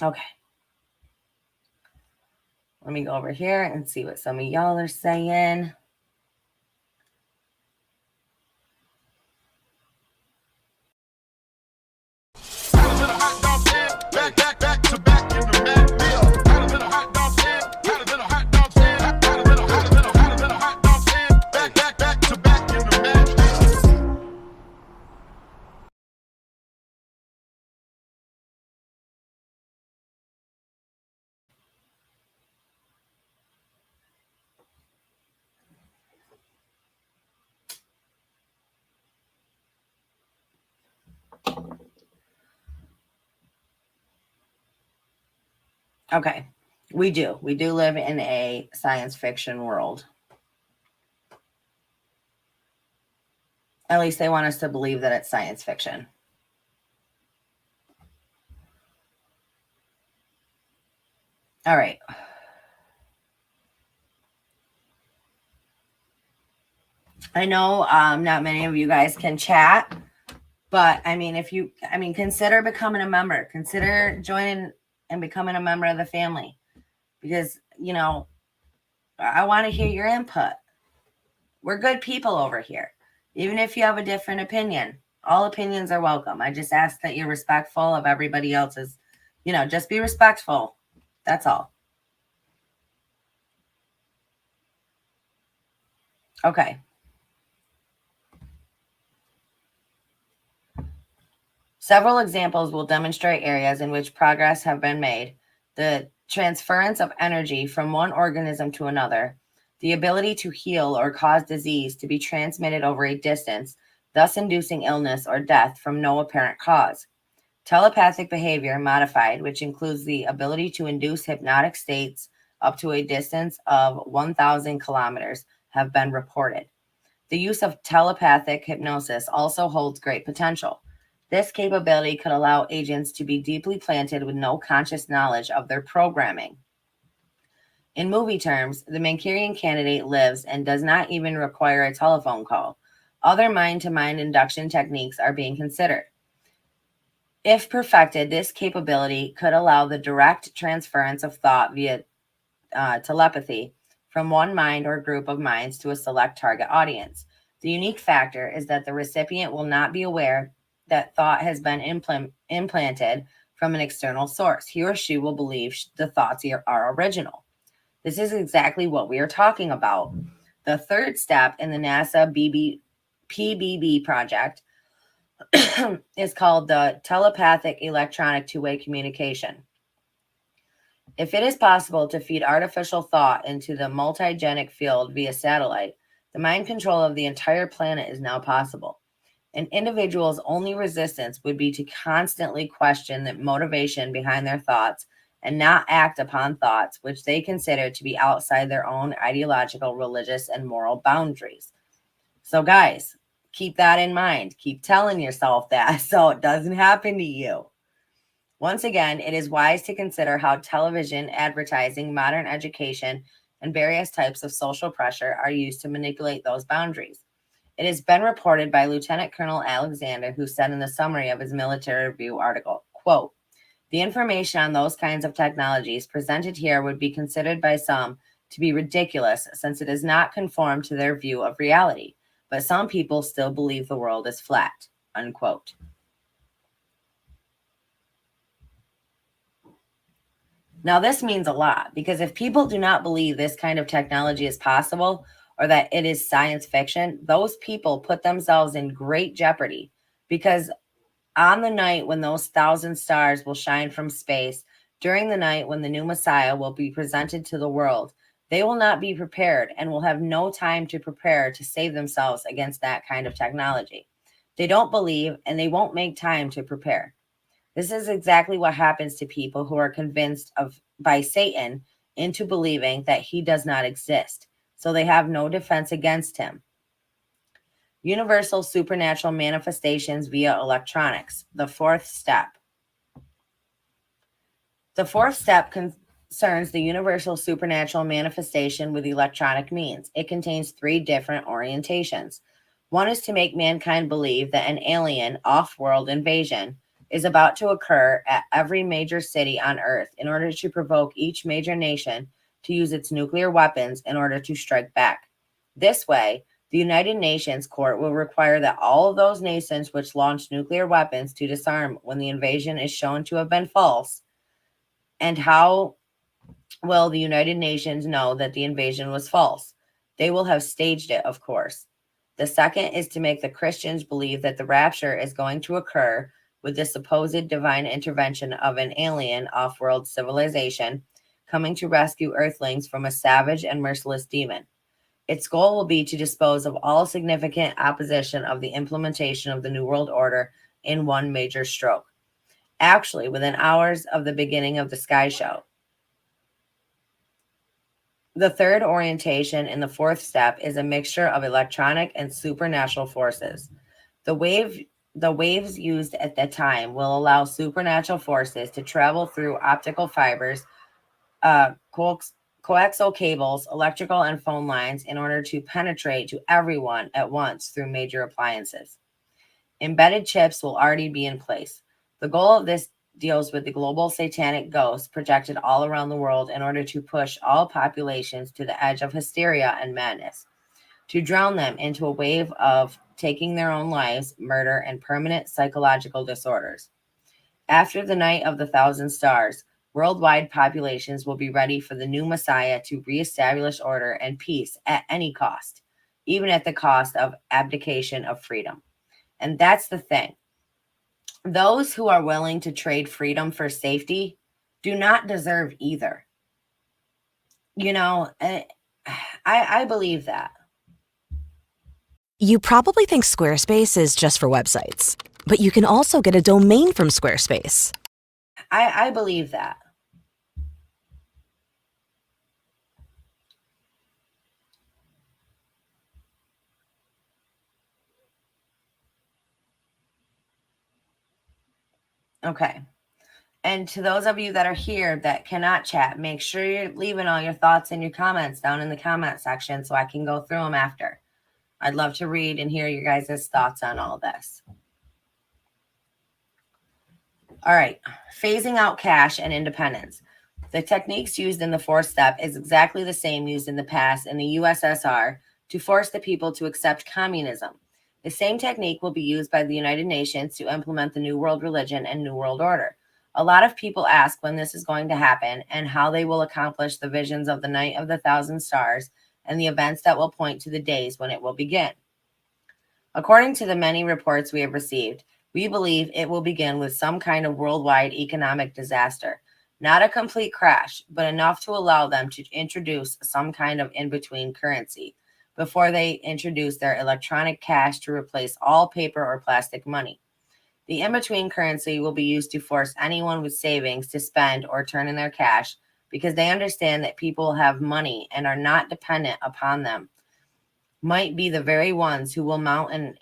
Okay. Let me go over here and see what some of y'all are saying. Okay. We do. We do live in a science fiction world. At least they want us to believe that it's science fiction. All right. I know not many of you guys can chat, but I mean, consider becoming a member. Consider joining and becoming a member of the family, because, I want to hear your input. We're good people over here. Even if you have a different opinion, all opinions are welcome. I just ask that you're respectful of everybody else's, just be respectful. That's all. Okay. Several examples will demonstrate areas in which progress have been made. The transference of energy from one organism to another, the ability to heal or cause disease to be transmitted over a distance, thus inducing illness or death from no apparent cause. Telepathic behavior modified, which includes the ability to induce hypnotic states up to a distance of 1,000 kilometers, have been reported. The use of telepathic hypnosis also holds great potential. This capability could allow agents to be deeply planted with no conscious knowledge of their programming. In movie terms, the Manchurian Candidate lives and does not even require a telephone call. Other mind-to-mind induction techniques are being considered. If perfected, this capability could allow the direct transference of thought via telepathy from one mind or group of minds to a select target audience. The unique factor is that the recipient will not be aware that thought has been implanted from an external source. He or she will believe the thoughts are original. This is exactly what we are talking about. The third step in the NASA PBB project is called the telepathic electronic two-way communication. If it is possible to feed artificial thought into the multigenic field via satellite, the mind control of the entire planet is now possible. An individual's only resistance would be to constantly question the motivation behind their thoughts and not act upon thoughts which they consider to be outside their own ideological, religious, and moral boundaries. So guys, keep that in mind. Keep telling yourself that so it doesn't happen to you. Once again, it is wise to consider how television, advertising, modern education, and various types of social pressure are used to manipulate those boundaries. It has been reported by Lieutenant Colonel Alexander, who said in the summary of his military review article, quote, "The information on those kinds of technologies presented here would be considered by some to be ridiculous since it does not conform to their view of reality, but some people still believe the world is flat," unquote. Now, this means a lot, because if people do not believe this kind of technology is possible or that it is science fiction, those people put themselves in great jeopardy, because on the night when those 1,000 stars will shine from space, during the night when the new Messiah will be presented to the world, they will not be prepared and will have no time to prepare to save themselves against that kind of technology. They don't believe and they won't make time to prepare. This is exactly what happens to people who are convinced by Satan into believing that he does not exist, so they have no defense against him. Universal supernatural manifestations via electronics, the fourth step. The fourth step concerns the universal supernatural manifestation with electronic means. It contains 3 different orientations. One is to make mankind believe that an alien off-world invasion is about to occur at every major city on Earth in order to provoke each major nation to use its nuclear weapons in order to strike back. This way, the United Nations Court will require that all of those nations which launch nuclear weapons to disarm when the invasion is shown to have been false. And how will the United Nations know that the invasion was false? They will have staged it, of course. The second is to make the Christians believe that the rapture is going to occur with the supposed divine intervention of an alien off-world civilization coming to rescue Earthlings from a savage and merciless demon. Its goal will be to dispose of all significant opposition of the implementation of the New World Order in one major stroke. Actually, within hours of the beginning of the Sky Show, The third orientation in the fourth step is a mixture of electronic and supernatural forces. The waves used at that time will allow supernatural forces to travel through optical fibers, coaxial cables, electrical and phone lines in order to penetrate to everyone at once through major appliances. Embedded chips will already be in place. The goal of this deals with the global satanic ghosts projected all around the world in order to push all populations to the edge of hysteria and madness, to drown them into a wave of taking their own lives, murder, and permanent psychological disorders. After the night of the thousand stars, worldwide populations will be ready for the new Messiah to reestablish order and peace at any cost, even at the cost of abdication of freedom. And that's the thing. Those who are willing to trade freedom for safety do not deserve either. I believe that. You probably think Squarespace is just for websites, but you can also get a domain from Squarespace. I believe that. Okay. And to those of you that are here that cannot chat, make sure you're leaving all your thoughts and your comments down in the comment section so I can go through them after. I'd love to read and hear your guys' thoughts on all this. All right. Phasing out cash and independence. The techniques used in the fourth step is exactly the same used in the past in the USSR to force the people to accept communism. The same technique will be used by the United Nations to implement the New World Religion and New World Order. A lot of people ask when this is going to happen and how they will accomplish the visions of the night of the thousand stars and the events that will point to the days when it will begin. According to the many reports we have received, we believe it will begin with some kind of worldwide economic disaster. Not a complete crash, but enough to allow them to introduce some kind of in-between currency before they introduce their electronic cash to replace all paper or plastic money. The in-between currency will be used to force anyone with savings to spend or turn in their cash because they understand that people have money and are not dependent upon them might be the very ones who will mount an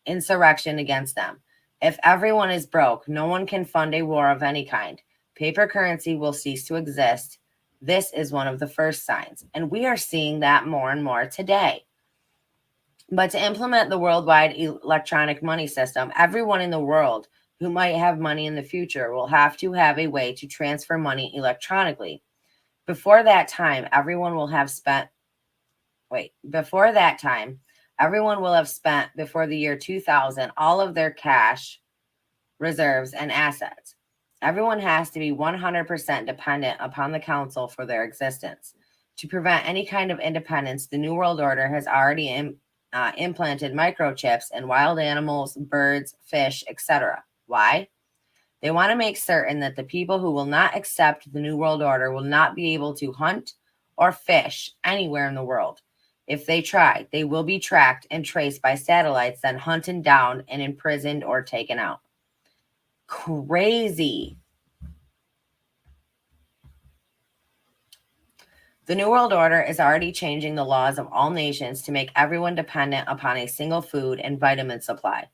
insurrection against them. If everyone is broke, no one can fund a war of any kind. Paper currency will cease to exist. This is one of the first signs, and we are seeing that more and more today. But to implement the worldwide electronic money system, everyone in the world who might have money in the future will have to have a way to transfer money electronically. Before that time, everyone will have spent before the year 2000 all of their cash reserves and assets. Everyone has to be 100% dependent upon the council for their existence. To prevent any kind of independence, the New World Order has already implanted microchips in wild animals, birds, fish, etc. Why? They want to make certain that the people who will not accept the New World Order will not be able to hunt or fish anywhere in the world. If they try, they will be tracked and traced by satellites, then hunted down and imprisoned or taken out. Crazy. The New World Order is already changing the laws of all nations to make everyone dependent upon a single food and vitamin supply.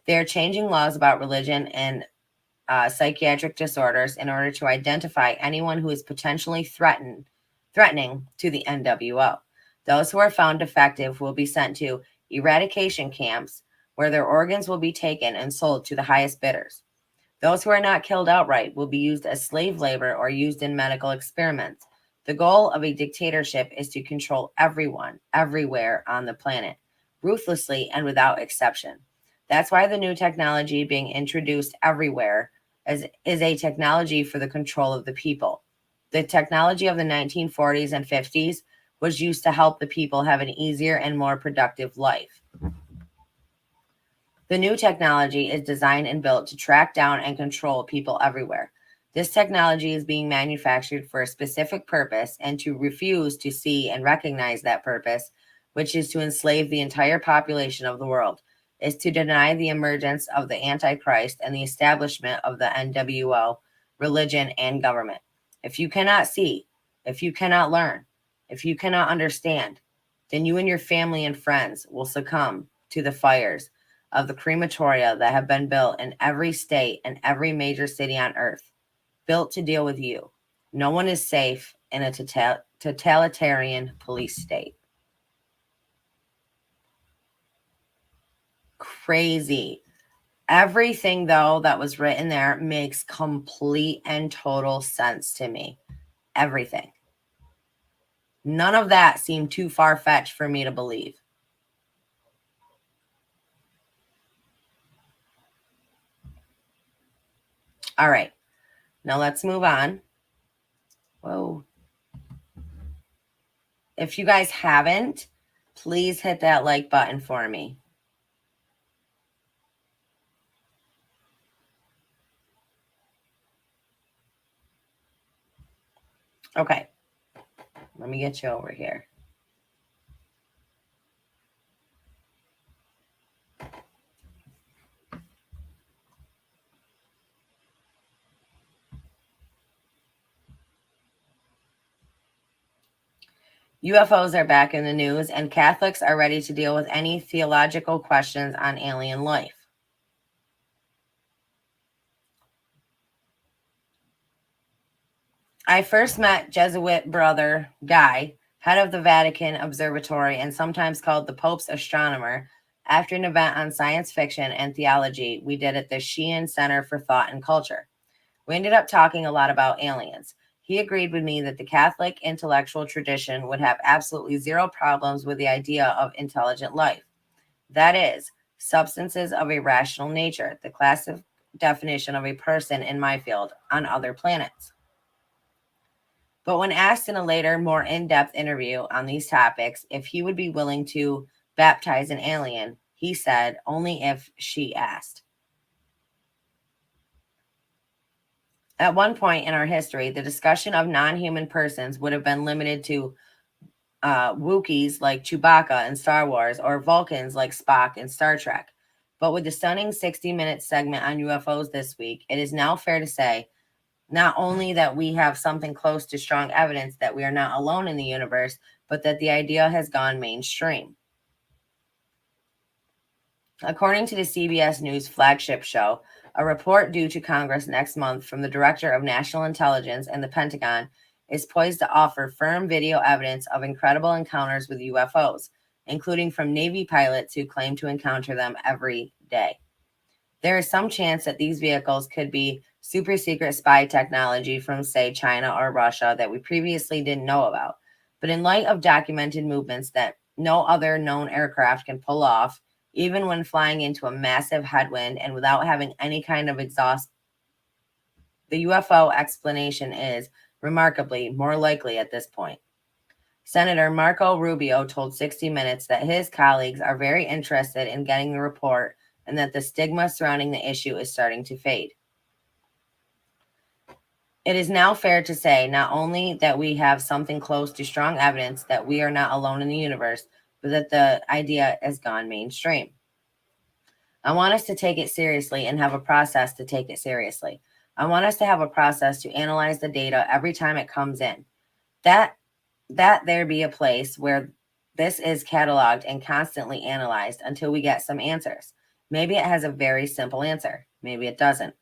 They are changing laws about religion and psychiatric disorders in order to identify anyone who is potentially threatening to the NWO. Those who are found defective will be sent to eradication camps where their organs will be taken and sold to the highest bidders. Those who are not killed outright will be used as slave labor or used in medical experiments. The goal of a dictatorship is to control everyone, everywhere on the planet, ruthlessly and without exception. That's why the new technology being introduced everywhere is a technology for the control of the people. The technology of the 1940s and 50s was used to help the people have an easier and more productive life. The new technology is designed and built to track down and control people everywhere. This technology is being manufactured for a specific purpose, and to refuse to see and recognize that purpose, which is to enslave the entire population of the world, is to deny the emergence of the Antichrist and the establishment of the NWO, religion, and government. If you cannot see, if you cannot learn, If you cannot understand, then you and your family and friends will succumb to the fires of the crematoria that have been built in every state and every major city on earth, built to deal with you. No one is safe in a totalitarian police state. Crazy. Everything, though, that was written there makes complete and total sense to me. Everything. None of that seemed too far-fetched for me to believe. All right. Now let's move on. Whoa. If you guys haven't, please hit that like button for me. Okay. Let me get you over here. UFOs are back in the news, and Catholics are ready to deal with any theological questions on alien life. I first met Jesuit brother Guy, head of the Vatican Observatory and sometimes called the Pope's astronomer, after an event on science fiction and theology we did at the Sheehan Center for Thought and Culture. We ended up talking a lot about aliens. He agreed with me that the Catholic intellectual tradition would have absolutely zero problems with the idea of intelligent life. That is, substances of a rational nature, the classic definition of a person in my field, on other planets. But when asked in a later, more in-depth interview on these topics if he would be willing to baptize an alien, he said only if she asked. At one point in our history, the discussion of non-human persons would have been limited to Wookiees like Chewbacca in Star Wars or Vulcans like Spock in Star Trek. But with the stunning 60-minute segment on UFOs this week, it is now fair to say not only that we have something close to strong evidence that we are not alone in the universe, but that the idea has gone mainstream. According to the CBS News flagship show, a report due to Congress next month from the Director of National Intelligence and the Pentagon is poised to offer firm video evidence of incredible encounters with UFOs, including from Navy pilots who claim to encounter them every day. There is some chance that these vehicles could be super secret spy technology from, say, China or Russia that we previously didn't know about. But in light of documented movements that no other known aircraft can pull off, even when flying into a massive headwind and without having any kind of exhaust, the UFO explanation is remarkably more likely at this point. Senator Marco Rubio told 60 Minutes that his colleagues are very interested in getting the report and that the stigma surrounding the issue is starting to fade. It is now fair to say not only that we have something close to strong evidence that we are not alone in the universe, but that the idea has gone mainstream. I want us to take it seriously and have a process to take it seriously. I want us to have a process to analyze the data every time it comes in. That there be a place where this is cataloged and constantly analyzed until we get some answers. Maybe it has a very simple answer. Maybe it doesn't.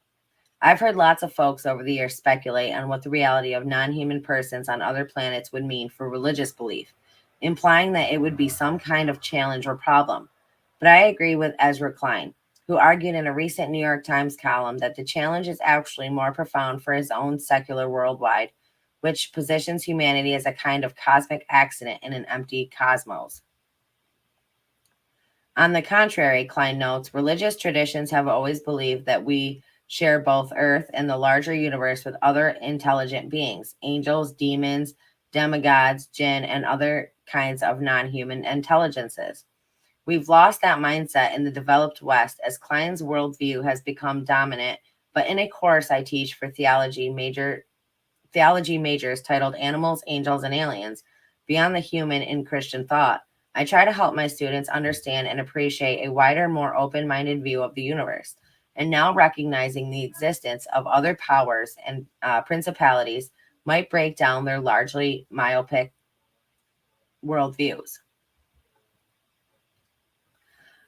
I've heard lots of folks over the years speculate on what the reality of non-human persons on other planets would mean for religious belief, implying that it would be some kind of challenge or problem. But I agree with Ezra Klein, who argued in a recent New York Times column that the challenge is actually more profound for his own secular worldwide, which positions humanity as a kind of cosmic accident in an empty cosmos. On the contrary, Klein notes, religious traditions have always believed that we share both Earth and the larger universe with other intelligent beings, angels, demons, demigods, jinn, and other kinds of non-human intelligences. We've lost that mindset in the developed West as Klein's worldview has become dominant, but in a course I teach for theology majors titled Animals, Angels, and Aliens, Beyond the Human in Christian Thought, I try to help my students understand and appreciate a wider, more open-minded view of the universe. And now recognizing the existence of other powers and principalities might break down their largely myopic worldviews.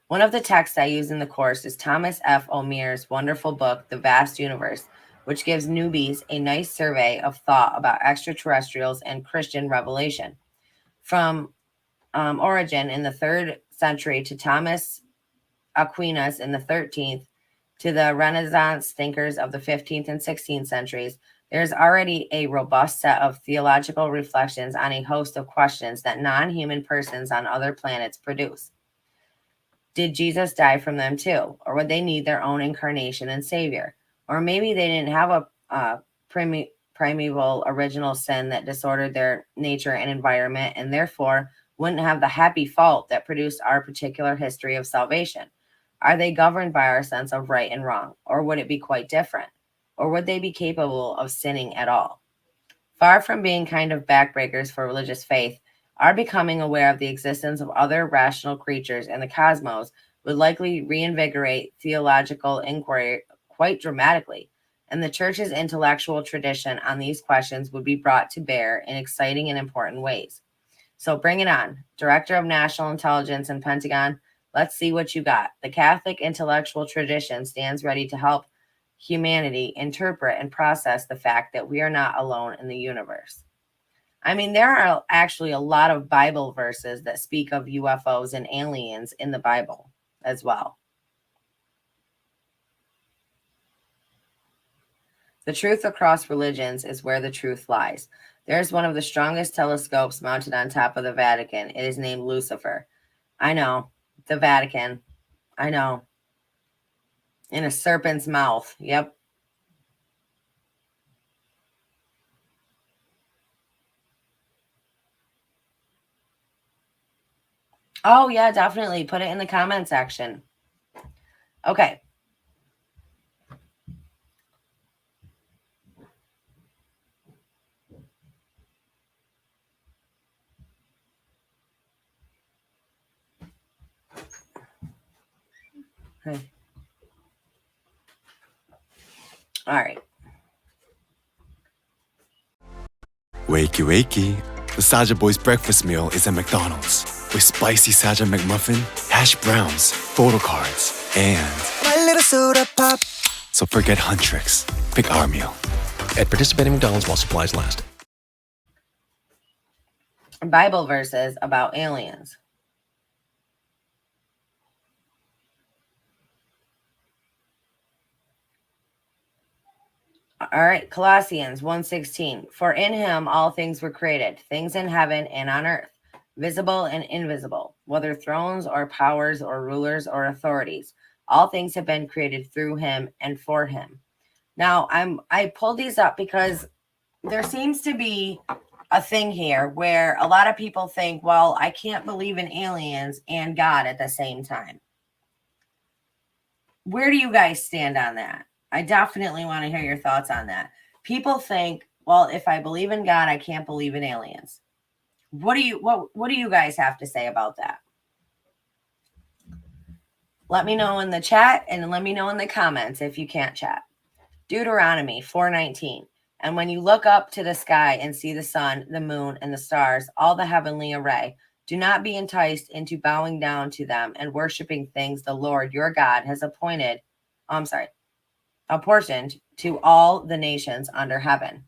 One of the texts I use in the course is Thomas F. O'Meara's wonderful book, The Vast Universe, which gives newbies a nice survey of thought about extraterrestrials and Christian revelation. From Origen in the 3rd century to Thomas Aquinas in the 13th, to the Renaissance thinkers of the 15th and 16th centuries, there is already a robust set of theological reflections on a host of questions that non-human persons on other planets produce. Did Jesus die from them too? Or would they need their own incarnation and savior? Or maybe they didn't have a primeval original sin that disordered their nature and environment, and therefore wouldn't have the happy fault that produced our particular history of salvation. Are they governed by our sense of right and wrong? Or would it be quite different? Or would they be capable of sinning at all? Far from being kind of backbreakers for religious faith, our becoming aware of the existence of other rational creatures in the cosmos would likely reinvigorate theological inquiry quite dramatically, and the church's intellectual tradition on these questions would be brought to bear in exciting and important ways. So bring it on. Director of National Intelligence and Pentagon, let's see what you got. The Catholic intellectual tradition stands ready to help humanity interpret and process the fact that we are not alone in the universe. I mean, there are actually a lot of Bible verses that speak of UFOs and aliens in the Bible as well. The truth across religions is where the truth lies. There's one of the strongest telescopes mounted on top of the Vatican. It is named Lucifer. I know. The Vatican. I know. In a serpent's mouth. Yep. Oh, yeah, definitely. Put it in the comment section. Okay. Okay. All right. Wakey, wakey. The Saja Boys breakfast meal is at McDonald's with spicy Saja McMuffin, hash browns, photo cards, and my little soda pop. So forget hunt tricks. Pick our meal. At participating McDonald's while supplies last. Bible verses about aliens. All right, Colossians 1:16. For in him all things were created, things in heaven and on earth, visible and invisible, whether thrones or powers or rulers or authorities. All things have been created through him and for him. Now, I pulled these up because there seems to be a thing here where a lot of people think, well, I can't believe in aliens and God at the same time. Where do you guys stand on that? I definitely want to hear your thoughts on that. People think, well, if I believe in God, I can't believe in aliens. What do you guys have to say about that? Let me know in the chat and let me know in the comments if you can't chat. Deuteronomy 4:19. And when you look up to the sky and see the sun, the moon, and the stars, all the heavenly array, do not be enticed into bowing down to them and worshiping things the Lord your God has apportioned to all the nations under heaven.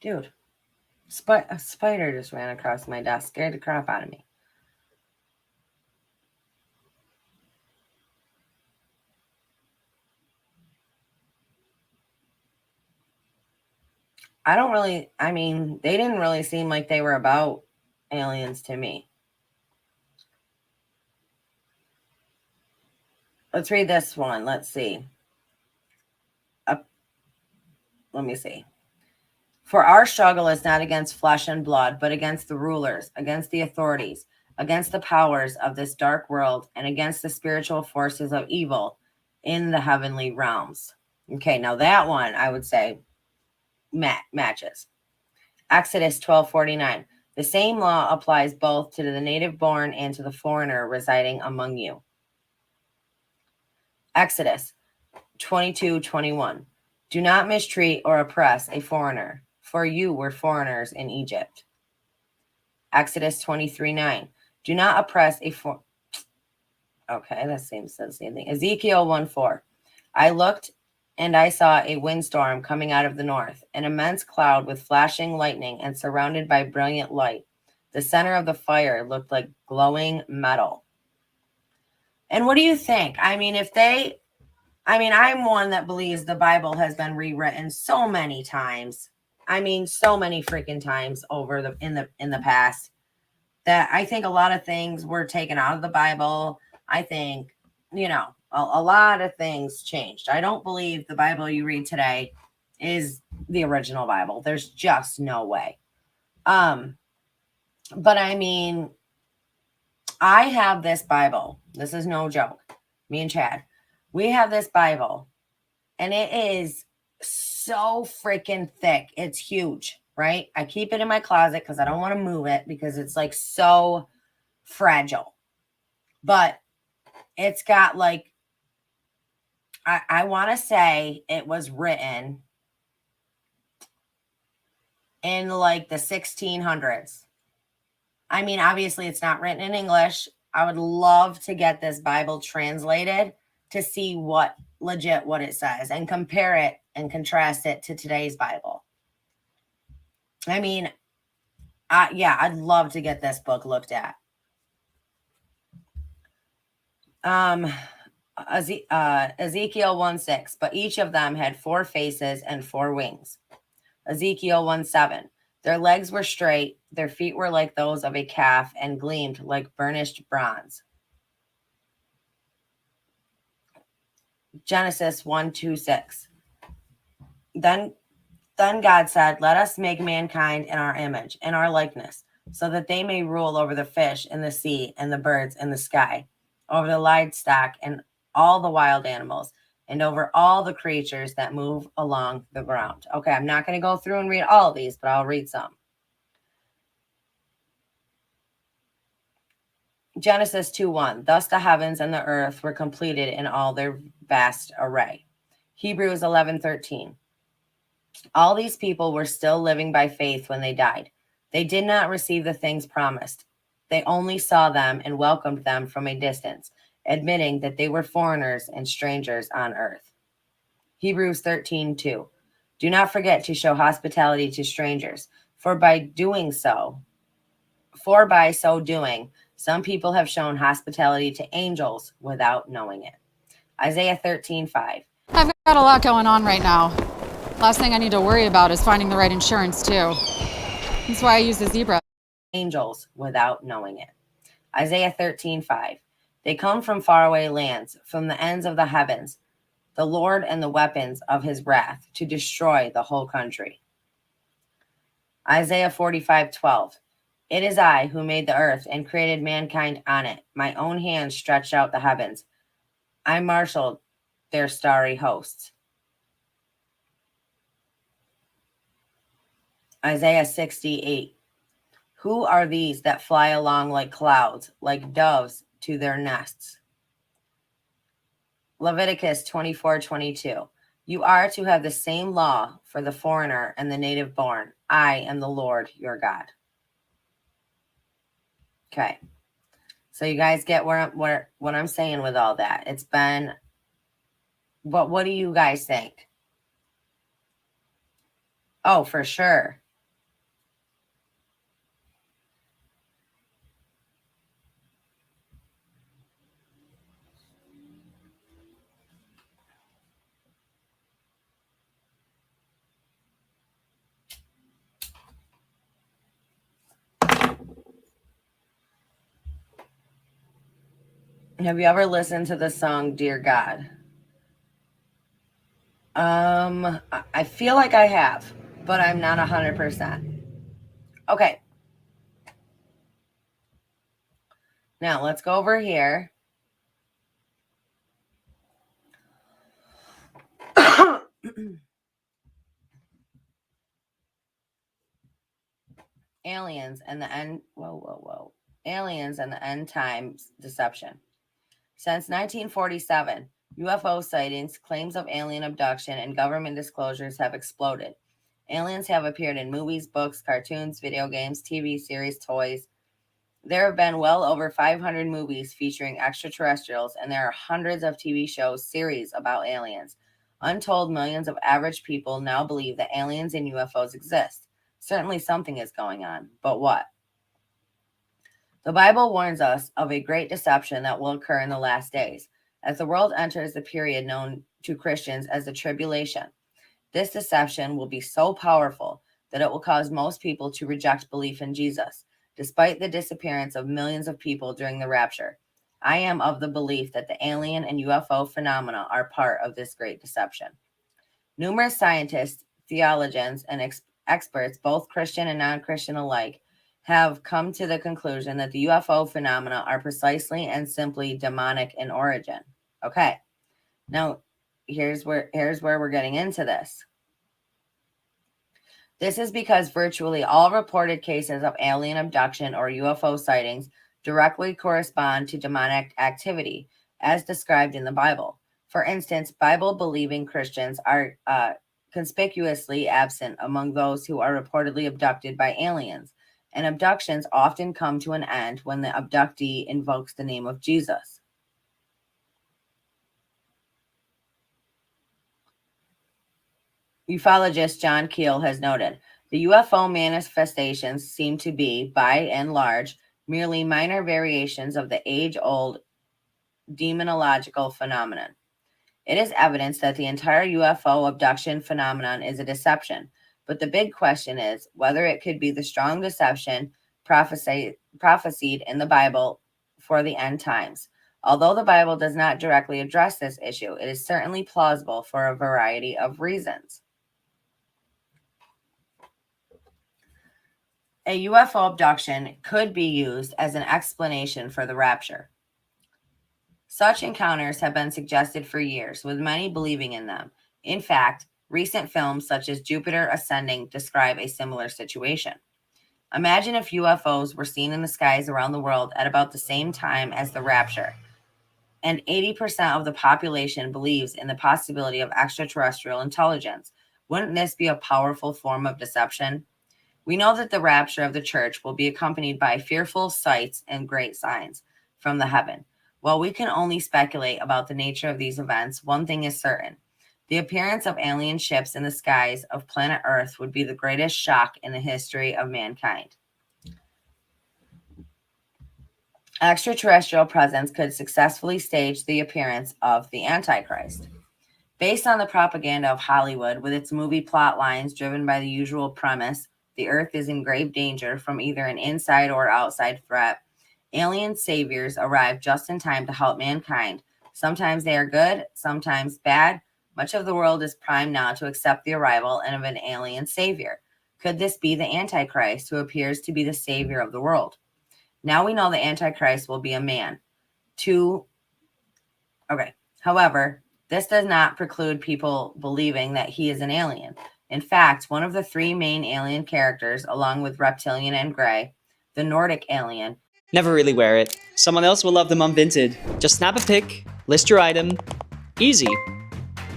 Dude, a spider just ran across my desk, scared the crap out of me. They didn't really seem like they were about aliens to me. Let's read this one. Let's see. Let me see. For our struggle is not against flesh and blood, but against the rulers, against the authorities, against the powers of this dark world, and against the spiritual forces of evil in the heavenly realms. Okay, now that one I would say matches. Exodus 12:49. The same law applies both to the native born and to the foreigner residing among you. Exodus 22:21. Do not mistreat or oppress a foreigner, for you were foreigners in Egypt. Exodus 23:9. Do not oppress a Okay, that says the same thing. Ezekiel 1:4. I looked and I saw a windstorm coming out of the north, an immense cloud with flashing lightning and surrounded by brilliant light. The center of the fire looked like glowing metal. And what do you think? I mean, I'm one that believes the Bible has been rewritten so many times. I mean, so many freaking times over in the past that I think a lot of things were taken out of the Bible. I think, a lot of things changed. I don't believe the Bible you read today is the original Bible. There's just no way. But I mean, I have this Bible. This is no joke. Me and Chad, we have this Bible, and it is so freaking thick. It's huge, right? I keep it in my closet because I don't want to move it because it's like so fragile. But it's got like, I want to say it was written in like the 1600s. I mean, obviously it's not written in English. I would love to get this Bible translated to see what it says and compare it and contrast it to today's Bible. I mean, I'd love to get this book looked at. Ezekiel 1:6, but each of them had 4 faces and 4 wings. Ezekiel 1:7, their legs were straight, their feet were like those of a calf and gleamed like burnished bronze. Genesis 1:2-6. Then God said, let us make mankind in our image, in our likeness, so that they may rule over the fish in the sea and the birds in the sky, over the livestock and all the wild animals, and over all the creatures that move along the ground. Okay, I'm not going to go through and read all of these, but I'll read some. Genesis 2:1. Thus the heavens and the earth were completed in all their vast array. Hebrews 11:13. All these people were still living by faith when they died. They did not receive the things promised. They only saw them and welcomed them from a distance, admitting that they were foreigners and strangers on earth. Hebrews 13:2. Do not forget to show hospitality to strangers, for by so doing, some people have shown hospitality to angels without knowing it. Isaiah 13:5. I've got a lot going on right now. Last thing I need to worry about is finding the right insurance, too. That's why I use the zebra. Angels without knowing it. Isaiah 13:5. They come from faraway lands, from the ends of the heavens, the Lord and the weapons of his wrath, to destroy the whole country. Isaiah 45:12. It is I who made the earth and created mankind on it. My own hand stretched out the heavens. I marshaled their starry hosts. Isaiah 68. Who are these that fly along like clouds, like doves to their nests? Leviticus 24:22. You are to have the same law for the foreigner and the native born. I am the Lord your God. Okay. So you guys get what I'm saying with all that. It's been, but what do you guys think? Oh, for sure. Have you ever listened to the song Dear God? I feel like I have, but I'm not 100%. Okay. Now let's go over here. Aliens and the end. Aliens and the end times deception. Since 1947, UFO sightings, claims of alien abduction, and government disclosures have exploded. Aliens have appeared in movies, books, cartoons, video games, TV series, toys. There have been well over 500 movies featuring extraterrestrials, and there are hundreds of TV shows, series about aliens. Untold millions of average people now believe that aliens and UFOs exist. Certainly something is going on, but what? The Bible warns us of a great deception that will occur in the last days, as the world enters the period known to Christians as the tribulation. This deception will be so powerful that it will cause most people to reject belief in Jesus, despite the disappearance of millions of people during the rapture. I am of the belief that the alien and UFO phenomena are part of this great deception. Numerous scientists, theologians, and experts, both Christian and non-Christian alike, have come to the conclusion that the UFO phenomena are precisely and simply demonic in origin. Okay, now here's where we're getting into this. This is because virtually all reported cases of alien abduction or UFO sightings directly correspond to demonic activity, as described in the Bible. For instance, Bible-believing Christians are conspicuously absent among those who are reportedly abducted by aliens, and abductions often come to an end when the abductee invokes the name of Jesus. Ufologist John Keel has noted, the UFO manifestations seem to be, by and large, merely minor variations of the age-old demonological phenomenon. It is evidence that the entire UFO abduction phenomenon is a deception, but the big question is whether it could be the strong deception prophesied in the Bible for the end times. Although the Bible does not directly address this issue, it is certainly plausible for a variety of reasons. A UFO abduction could be used as an explanation for the rapture. Such encounters have been suggested for years, with many believing in them. In fact, recent films such as Jupiter Ascending describe a similar situation. Imagine if UFOs were seen in the skies around the world at about the same time as the rapture, and 80% of the population believes in the possibility of extraterrestrial intelligence. Wouldn't this be a powerful form of deception? We know that the rapture of the church will be accompanied by fearful sights and great signs from the heaven. While we can only speculate about the nature of these events, one thing is certain. The appearance of alien ships in the skies of planet Earth would be the greatest shock in the history of mankind. Extraterrestrial presence could successfully stage the appearance of the Antichrist. Based on the propaganda of Hollywood, with its movie plot lines driven by the usual premise, the Earth is in grave danger from either an inside or outside threat, alien saviors arrive just in time to help mankind. Sometimes they are good, sometimes bad. Much of the world is primed now to accept the arrival of an alien savior. Could this be the Antichrist, who appears to be the savior of the world? Now we know the Antichrist will be a man. However, this does not preclude people believing that he is an alien. In fact, one of the three main alien characters, along with Reptilian and Grey, the Nordic alien. Never really wear it. Someone else will love them unvinted. Just snap a pic, list your item. Easy.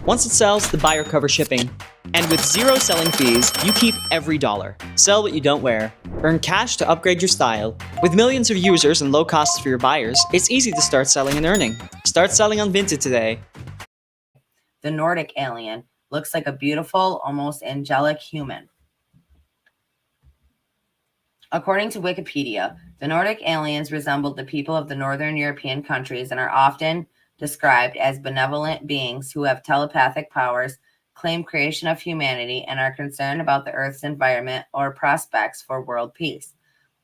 Once it sells, the buyer covers shipping. And with zero selling fees, you keep every dollar. Sell what you don't wear. Earn cash to upgrade your style. With millions of users and low costs for your buyers, it's easy to start selling and earning. Start selling unvinted today. The Nordic alien looks like a beautiful, almost angelic human. According to Wikipedia, the Nordic aliens resembled the people of the northern European countries and are often described as benevolent beings who have telepathic powers, claim creation of humanity, and are concerned about the Earth's environment or prospects for world peace.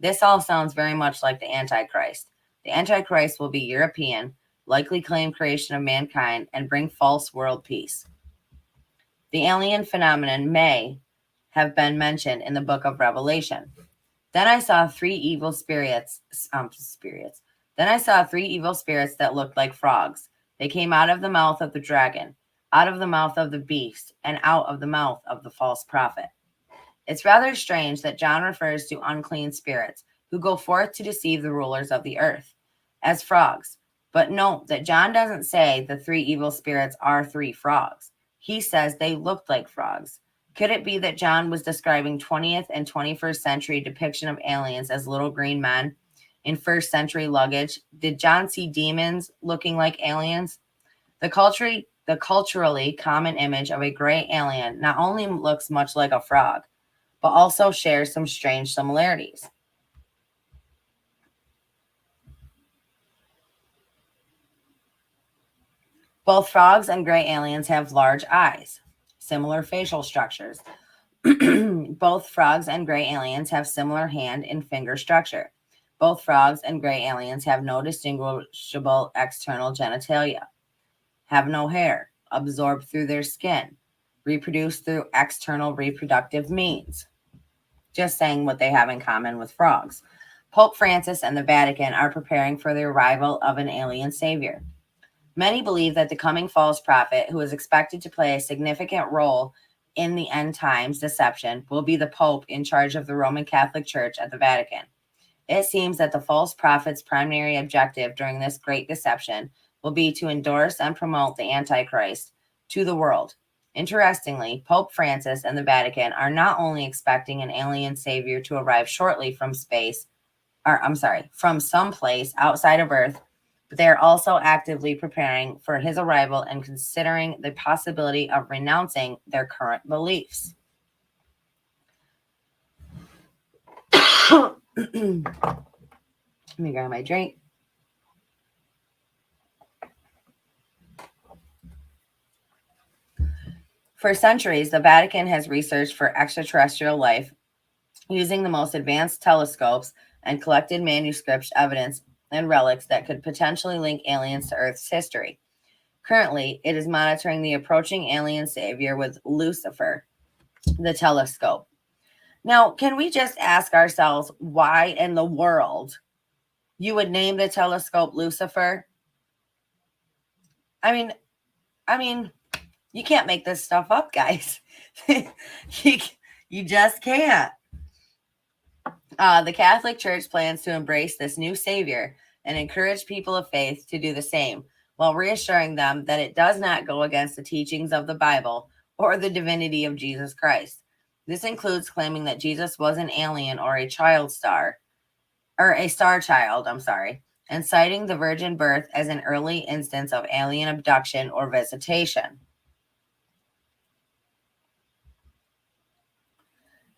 This all sounds very much like the Antichrist. The Antichrist will be European, likely claim creation of mankind, and bring false world peace. The alien phenomenon may have been mentioned in the book of Revelation. Then I saw three evil spirits. Then I saw three evil spirits that looked like frogs. They came out of the mouth of the dragon, out of the mouth of the beast, and out of the mouth of the false prophet. It's rather strange that John refers to unclean spirits who go forth to deceive the rulers of the earth as frogs. But note that John doesn't say the 3 evil spirits are 3 frogs. He says they looked like frogs. Could it be that John was describing 20th and 21st century depiction of aliens as little green men in first century luggage? Did John see demons looking like aliens? The culturally common image of a gray alien not only looks much like a frog, but also shares some strange similarities. Both frogs and gray aliens have large eyes, similar facial structures. Both frogs and gray aliens have similar hand and finger structure. Both frogs and gray aliens have no distinguishable external genitalia, have no hair, absorb through their skin, reproduce through external reproductive means. Just saying what they have in common with frogs. Pope Francis and the Vatican are preparing for the arrival of an alien savior. Many believe that the coming false prophet, who is expected to play a significant role in the end times deception, will be the Pope in charge of the Roman Catholic Church at the Vatican. It seems that the false prophet's primary objective during this great deception will be to endorse and promote the Antichrist to the world. Interestingly, Pope Francis and the Vatican are not only expecting an alien savior to arrive shortly from from someplace outside of Earth, but they are also actively preparing for his arrival and considering the possibility of renouncing their current beliefs. Let me grab my drink. For centuries, the Vatican has researched for extraterrestrial life using the most advanced telescopes and collected manuscript evidence and relics that could potentially link aliens to Earth's history. Currently, it is monitoring the approaching alien savior with Lucifer, the telescope. Now, can we just ask ourselves why in the world you would name the telescope Lucifer? I mean, you can't make this stuff up, guys. you just can't. The Catholic Church plans to embrace this new savior and encourage people of faith to do the same, while reassuring them that it does not go against the teachings of the Bible or the divinity of Jesus Christ. This includes claiming that Jesus was an alien or a star child, and citing the virgin birth as an early instance of alien abduction or visitation.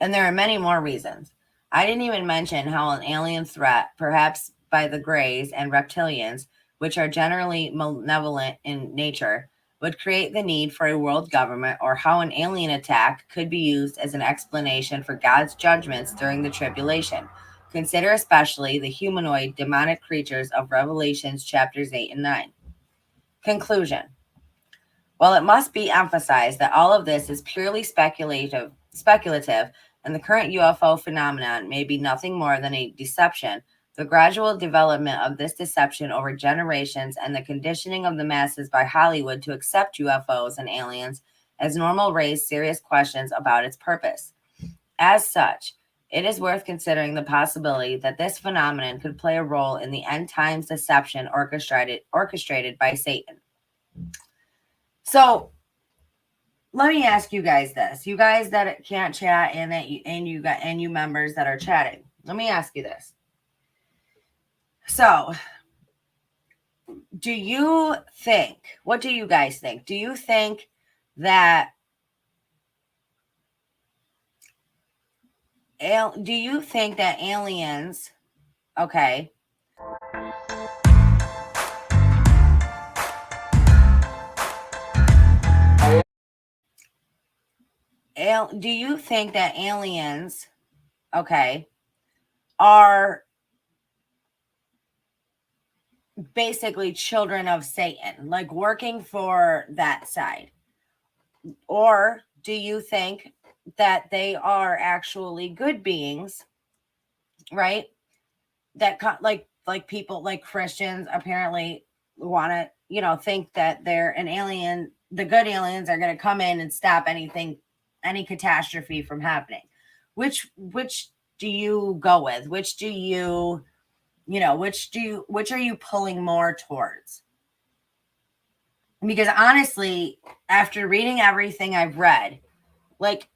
And there are many more reasons. I didn't even mention how an alien threat, perhaps by the Greys and reptilians, which are generally malevolent in nature, would create the need for a world government, or how an alien attack could be used as an explanation for God's judgments during the tribulation. Consider especially the humanoid demonic creatures of Revelations chapters 8 and 9. Conclusion. While it must be emphasized that all of this is purely speculative, and the current UFO phenomenon may be nothing more than a deception, the gradual development of this deception over generations and the conditioning of the masses by Hollywood to accept UFOs and aliens as normal raise serious questions about its purpose. As such, it is worth considering the possibility that this phenomenon could play a role in the end times deception orchestrated by Satan. So, let me ask you guys this. You guys that can't chat and you members that are chatting. Let me ask you this. So, what do you guys think? Do you think that aliens, okay, do you think that aliens, okay, are basically children of Satan, like working for that side? Or do you think that they are actually good beings, right? That like people like Christians apparently want to, think that they're an alien. The good aliens are going to come in and stop any catastrophe from happening. which do you go with? Which do you, which are you pulling more towards? Because honestly, after reading everything I've read, like,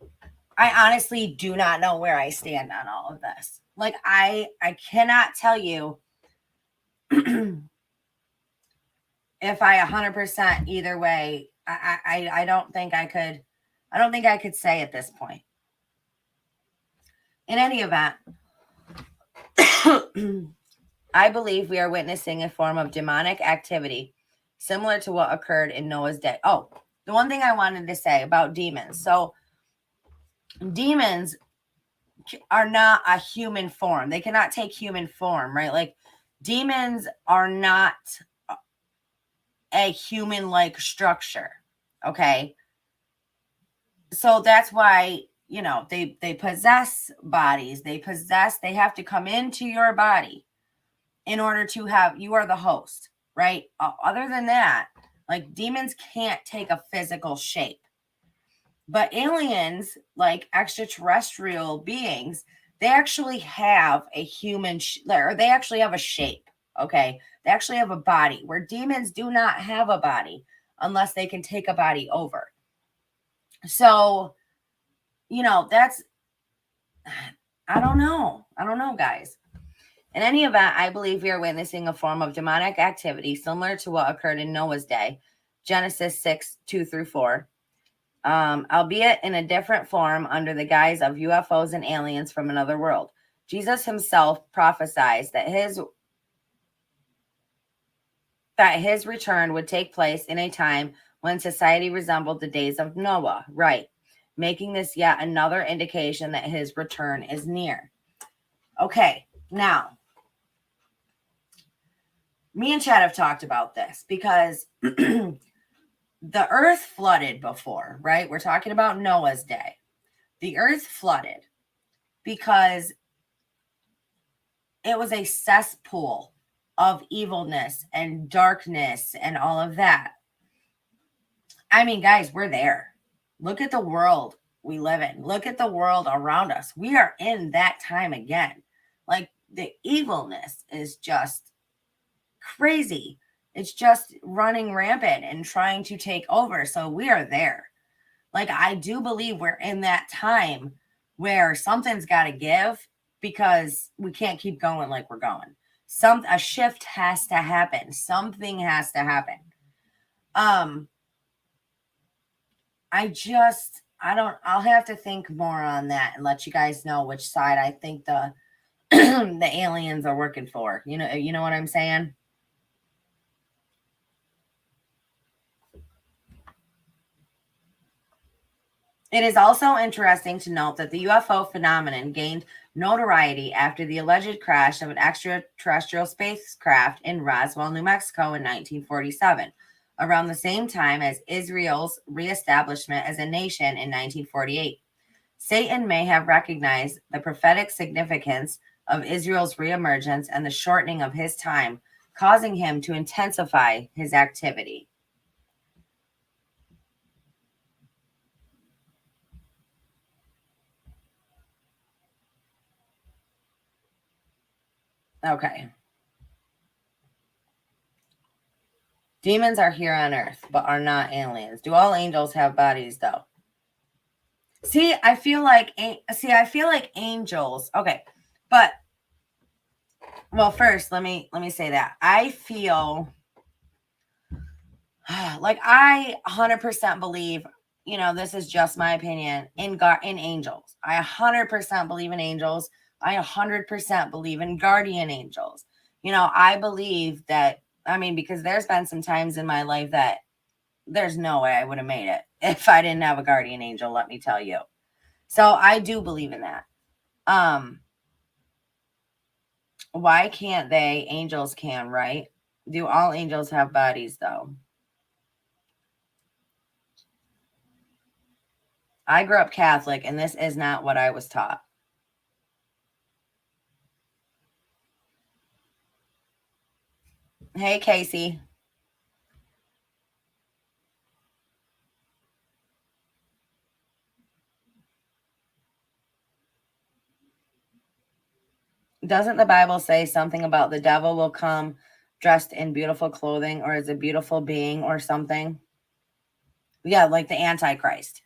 I honestly do not know where I stand on all of this. Like, I cannot tell you if I 100% either way. I don't think I could say at this point. In any event, I believe we are witnessing a form of demonic activity similar to what occurred in Noah's day. Oh, the one thing I wanted to say about demons. So demons are not a human form. They cannot take human form, right? Like, demons are not a human-like structure, okay? So that's why, they possess bodies. They have to come into your body in order to have, you are the host, right? Other than that, like, demons can't take a physical shape. But aliens, like extraterrestrial beings, they actually have a human, or they actually have a shape, okay? They actually have a body, where demons do not have a body unless they can take a body over. So, that's, I don't know, guys. In any event, I believe we are witnessing a form of demonic activity similar to what occurred in Noah's day, Genesis 6:2-4. Albeit in a different form under the guise of UFOs and aliens from another world. Jesus himself prophesied that his return would take place in a time when society resembled the days of Noah, right? Making this yet another indication that his return is near. Okay, now, me and Chad have talked about this because the earth flooded before, right? We're talking about Noah's day. The earth flooded because it was a cesspool of evilness and darkness and all of that. I mean, guys, we're there. Look at the world we live in. Look at the world around us. We are in that time again. Like, the evilness is just crazy. It's just running rampant and trying to take over. So we are there. Like, I do believe we're in that time where something's got to give, because we can't keep going like we're going. A shift has to happen. Something has to happen. I'll have to think more on that and let you guys know which side I think the the aliens are working for. You know what I'm saying? It is also interesting to note that the UFO phenomenon gained notoriety after the alleged crash of an extraterrestrial spacecraft in Roswell, New Mexico in 1947, around the same time as Israel's reestablishment as a nation in 1948. Satan may have recognized the prophetic significance of Israel's reemergence and the shortening of his time, causing him to intensify his activity. Okay. Demons are here on Earth, but are not aliens. Do all angels have bodies, though? See, I feel like angels. Okay, but well, first, let me say that I feel like I 100% believe. This is just my opinion in angels. I 100% believe in angels. I 100% believe in guardian angels. I believe that. I mean, because there's been some times in my life that there's no way I would have made it if I didn't have a guardian angel, let me tell you. So I do believe in that. Why can't they? Angels can, right? Do all angels have bodies, though? I grew up Catholic, and this is not what I was taught. Hey, Casey. Doesn't the Bible say something about the devil will come dressed in beautiful clothing or as a beautiful being or something? Yeah, like the Antichrist.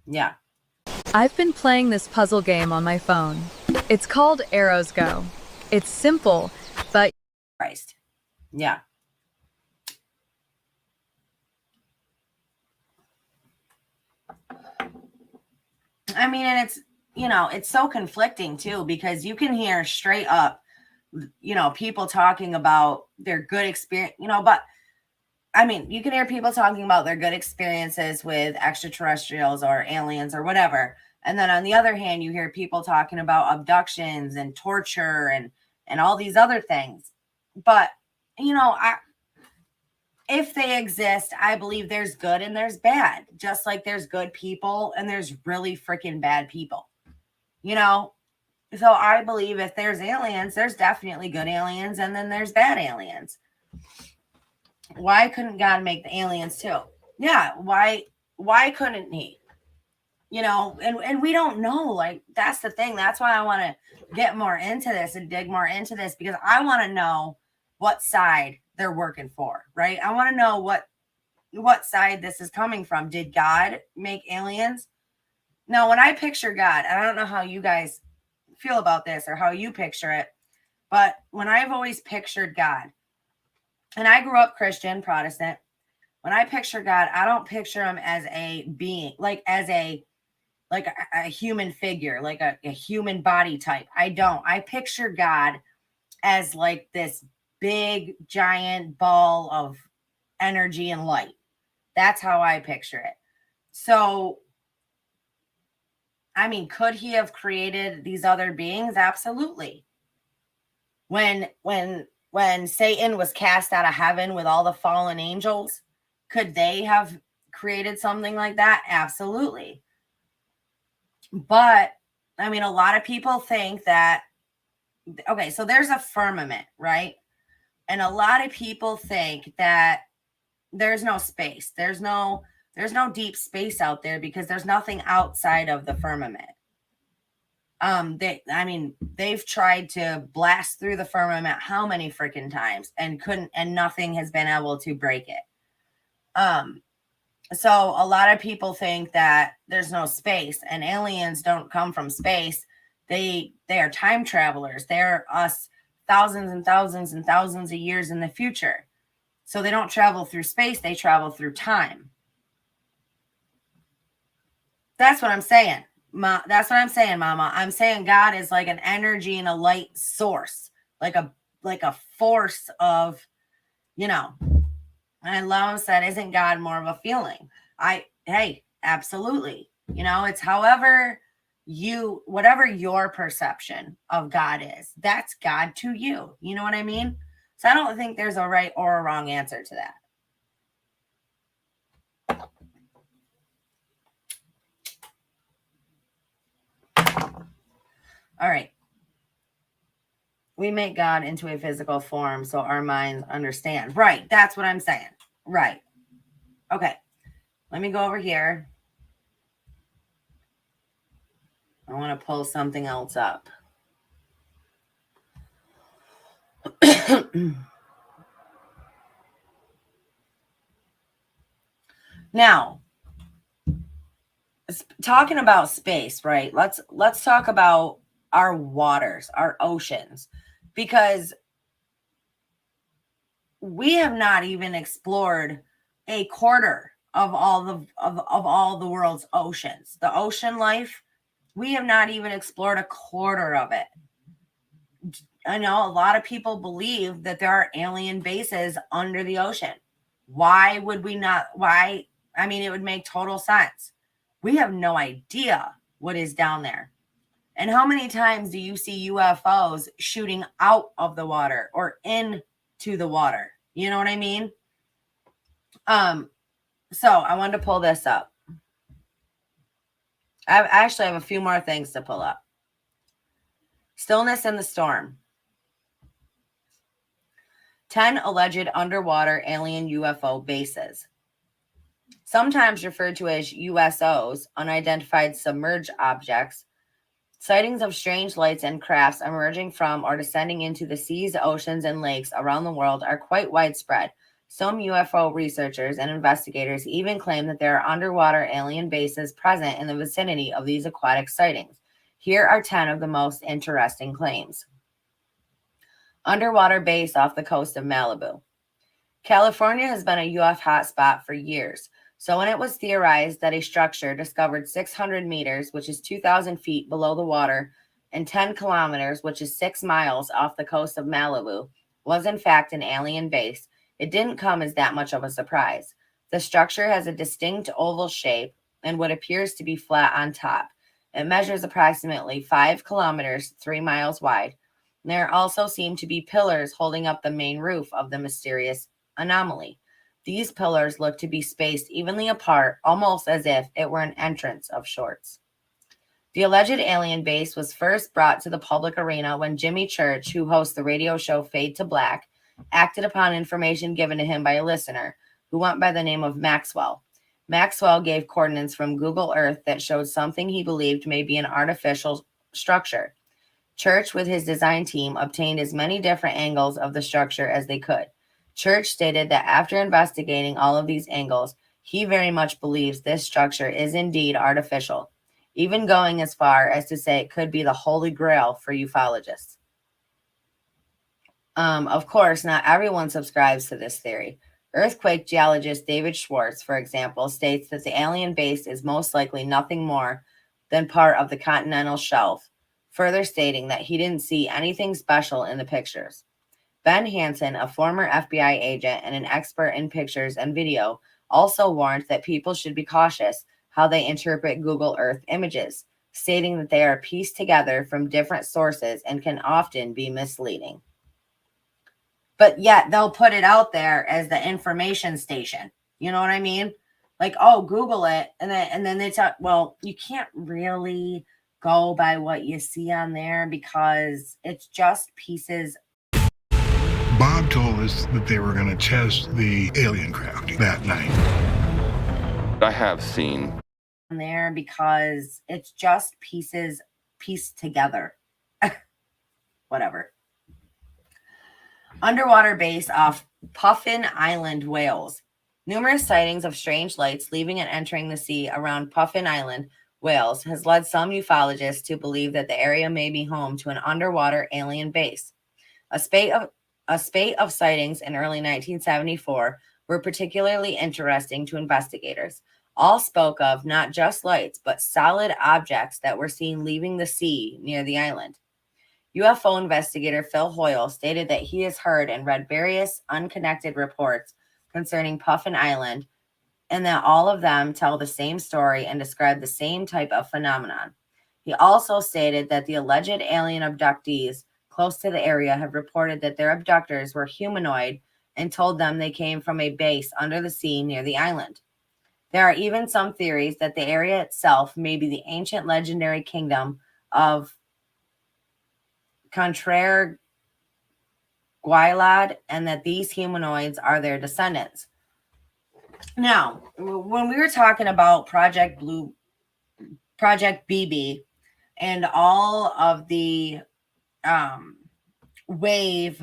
Yeah. I've been playing this puzzle game on my phone. It's called Arrows Go. It's simple, but Christ. Yeah. I mean, and it's, you know, it's so conflicting too, because you can hear straight up, you know, people talking about their good experience, you know, but I mean, you can hear people talking about their good experiences with extraterrestrials or aliens or whatever. And then on the other hand, you hear people talking about abductions and torture and all these other things. But, you know, if they exist, I believe there's good and there's bad, just like there's good people and there's really freaking bad people, you know? So I believe if there's aliens, there's definitely good aliens and then there's bad aliens. Why couldn't God make the aliens too? Yeah, why couldn't he? You know, and we don't know. Like, that's the thing. That's why I want to get more into this and dig more into this, because I want to know what side they're working for, right? I want to know what side this is coming from. Did God make aliens? No, when I picture God, I don't know how you guys feel about this or how you picture it, but when I've always pictured God, and I grew up Christian, Protestant, when I picture God, I don't picture him as a being, like as a human figure, like a human body type. I don't. I picture God as like this big, giant ball of energy and light. That's how I picture it. So, I mean, could he have created these other beings? Absolutely. When Satan was cast out of heaven with all the fallen angels, could they have created something like that? Absolutely. But I mean, a lot of people think that, okay, so there's a firmament, right? And a lot of people think that there's no space. There's no deep space out there because there's nothing outside of the firmament. They've tried to blast through the firmament how many freaking times and couldn't, and nothing has been able to break it. So a lot of people think that there's no space, and aliens don't come from space. They are time travelers. They're us thousands and thousands and thousands of years in the future. So they don't travel through space, they travel through time. That's what I'm saying. That's what I'm saying, Mama. I'm saying God is like an energy and a light source, like a force of, you know. And Lone said, isn't God more of a feeling? Hey, absolutely. You know, it's whatever your perception of God is, that's God to you. You know what I mean? So I don't think there's a right or a wrong answer to that. All right. We make God into a physical form so our minds understand. Right. That's what I'm saying. Right. Okay. Let me go over here. I want to pull something else up. Now, talking about space, right? Let's talk about our waters, our oceans, because we have not even explored a quarter of all the world's oceans. The ocean life, we have not even explored a quarter of it. I know a lot of people believe that there are alien bases under the ocean. Why would we not? Why? I mean, it would make total sense. We have no idea what is down there. And how many times do you see UFOs shooting out of the water or into the water? You know what I mean? So I wanted to pull this up. I actually have a few more things to pull up. Stillness in the storm. 10 alleged underwater alien UFO bases. Sometimes referred to as USOs, unidentified submerged objects, Sightings of strange lights and crafts emerging from or descending into the seas, oceans, and lakes around the world are quite widespread. Some UFO researchers and investigators even claim that there are underwater alien bases present in the vicinity of these aquatic sightings. Here are 10 of the most interesting claims. Underwater base off the coast of Malibu. California has been a UFO hotspot for years. So when it was theorized that a structure discovered 600 meters, which is 2,000 feet below the water, and 10 kilometers, which is 6 miles off the coast of Malibu, was in fact an alien base, it didn't come as that much of a surprise. The structure has a distinct oval shape and what appears to be flat on top. It measures approximately 5 kilometers, 3 miles wide. And there also seem to be pillars holding up the main roof of the mysterious anomaly. These pillars look to be spaced evenly apart, almost as if it were an entrance of sorts. The alleged alien base was first brought to the public arena when Jimmy Church, who hosts the radio show Fade to Black, acted upon information given to him by a listener who went by the name of Maxwell. Maxwell gave coordinates from Google Earth that showed something he believed may be an artificial structure. Church, with his design team, obtained as many different angles of the structure as they could. Church stated that after investigating all of these angles, he very much believes this structure is indeed artificial, even going as far as to say it could be the holy grail for ufologists. Of course, not everyone subscribes to this theory. Earthquake geologist David Schwartz, for example, states that the alien base is most likely nothing more than part of the continental shelf, further stating that he didn't see anything special in the pictures. Ben Hansen, a former FBI agent and an expert in pictures and video, also warned that people should be cautious how they interpret Google Earth images, stating that they are pieced together from different sources and can often be misleading. But yet they'll put it out there as the information station. You know what I mean? Like, oh, Google it. And then they talk, well, you can't really go by what you see on there because it's just pieces. Bob told us that they were going to test the alien craft that night. I have seen On there because it's just pieces pieced together. Whatever. Underwater base off Puffin Island, Wales. Numerous sightings of strange lights leaving and entering the sea around Puffin Island, Wales, has led some ufologists to believe that the area may be home to an underwater alien base. A spate of sightings in early 1974 were particularly interesting to investigators. All spoke of not just lights, but solid objects that were seen leaving the sea near the island. UFO investigator Phil Hoyle stated that he has heard and read various unconnected reports concerning Puffin Island, and that all of them tell the same story and describe the same type of phenomenon. He also stated that the alleged alien abductees close to the area have reported that their abductors were humanoid and told them they came from a base under the sea near the island. There are even some theories that the area itself may be the ancient legendary kingdom of Contraire Guilad, and that these humanoids are their descendants. Now, when we were talking about Project BB, and all of the wave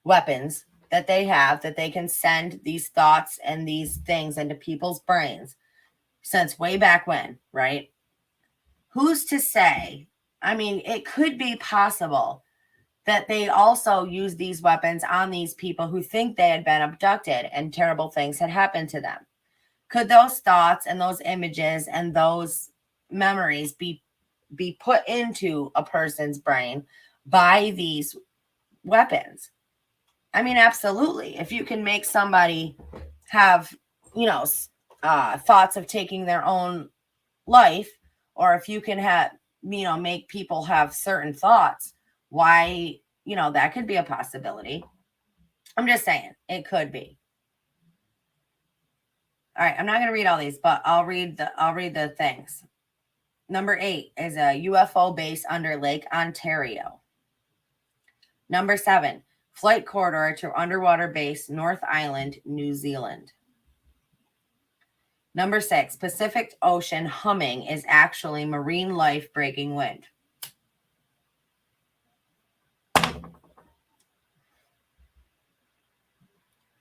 weapons that they have, that they can send these thoughts and these things into people's brains since way back when, right? Who's to say? I mean, it could be possible that they also use these weapons on these people who think they had been abducted and terrible things had happened to them. Could those thoughts and those images and those memories be put into a person's brain by these weapons? I mean, absolutely. If you can make somebody have, thoughts of taking their own life, or if you can have, make people have certain thoughts, why, that could be a possibility. I'm just saying it could be. All right, I'm not going to read all these, but I'll read the things. Number 8 is a UFO base under Lake Ontario. Number 7, flight corridor to underwater base North Island, New Zealand. Number 6, Pacific Ocean humming is actually marine life breaking wind.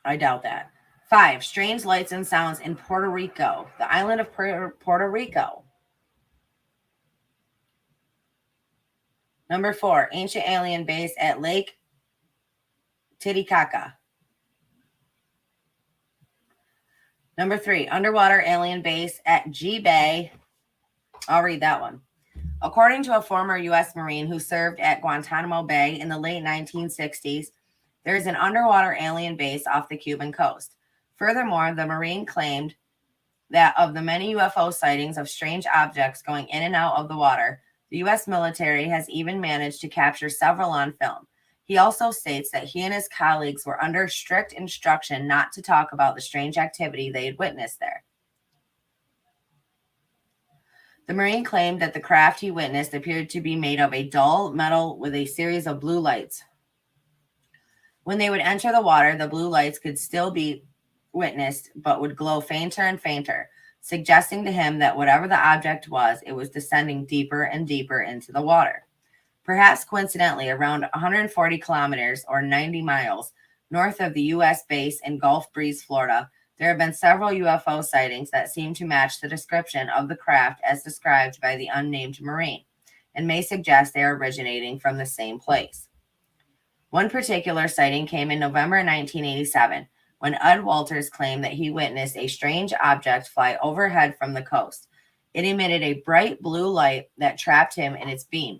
I doubt that. 5, strange lights and sounds in Puerto Rico, the island of Puerto Rico. Number 4, ancient alien base at Lake Titicaca. Number 3, underwater alien base at G Bay. I'll read that one. According to a former U.S. Marine who served at Guantanamo Bay in the late 1960s, there is an underwater alien base off the Cuban coast. Furthermore, the Marine claimed that of the many UFO sightings of strange objects going in and out of the water, the U.S. military has even managed to capture several on film. He also states that he and his colleagues were under strict instruction not to talk about the strange activity they had witnessed there. The Marine claimed that the craft he witnessed appeared to be made of a dull metal with a series of blue lights. When they would enter the water, the blue lights could still be witnessed, but would glow fainter and fainter, suggesting to him that whatever the object was, it was descending deeper and deeper into the water. Perhaps coincidentally, around 140 kilometers or 90 miles north of the U.S. base in Gulf Breeze, Florida, there have been several UFO sightings that seem to match the description of the craft as described by the unnamed Marine, and may suggest they are originating from the same place. One particular sighting came in November 1987, when Ed Walters claimed that he witnessed a strange object fly overhead from the coast. It emitted a bright blue light that trapped him in its beam.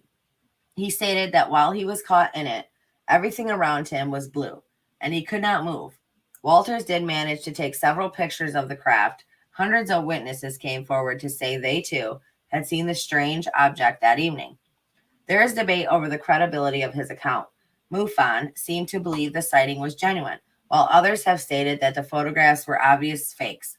He stated that while he was caught in it, everything around him was blue, and he could not move. Walters did manage to take several pictures of the craft. Hundreds of witnesses came forward to say they, too, had seen the strange object that evening. There is debate over the credibility of his account. MUFON seemed to believe the sighting was genuine, while others have stated that the photographs were obvious fakes.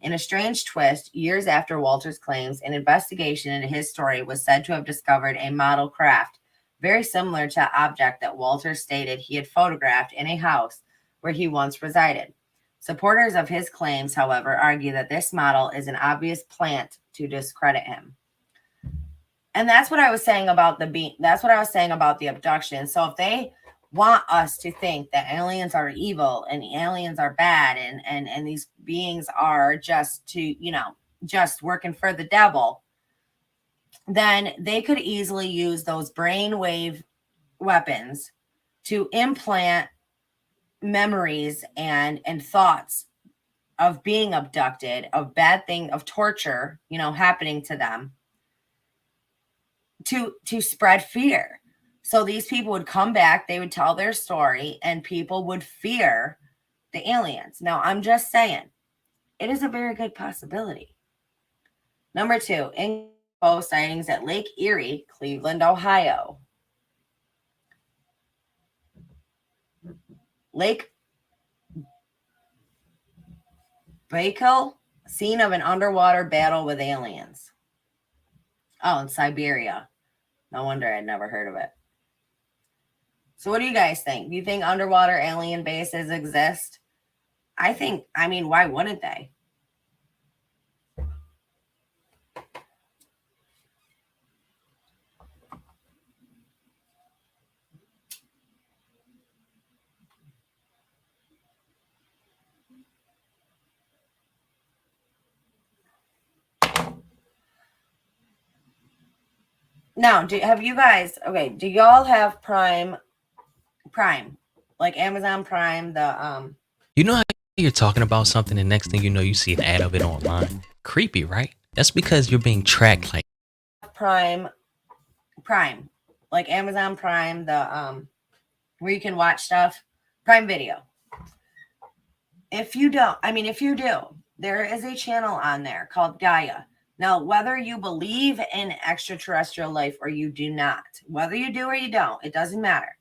In a strange twist, years after Walters' claims, an investigation into his story was said to have discovered a model craft, very similar to the object that Walters stated he had photographed in a house where he once resided. Supporters of his claims, however, argue that this model is an obvious plant to discredit him. And that's what I was saying about the abduction. So if they want us to think that aliens are evil and aliens are bad and these beings are just just working for the devil, then they could easily use those brainwave weapons to implant memories and thoughts of being abducted, of bad thing, of torture, happening to them, to spread fear. So these people would come back, they would tell their story, and people would fear the aliens. Now, I'm just saying, it is a very good possibility. Number 2, UFO sightings at Lake Erie, Cleveland, Ohio. Lake Baikal, scene of an underwater battle with aliens. Oh, in Siberia. No wonder I'd never heard of it. So what do you guys think? Do you think underwater alien bases exist? I mean, why wouldn't they? Now, have you guys, do y'all have Prime, like Amazon Prime, You know how you're talking about something and next thing you know, you see an ad of it online? Creepy, right? That's because you're being tracked like Prime, like Amazon Prime, where you can watch stuff, Prime Video. If you do, there is a channel on there called Gaia. Now, whether you believe in extraterrestrial life or you do not, whether you do or you don't, it doesn't matter.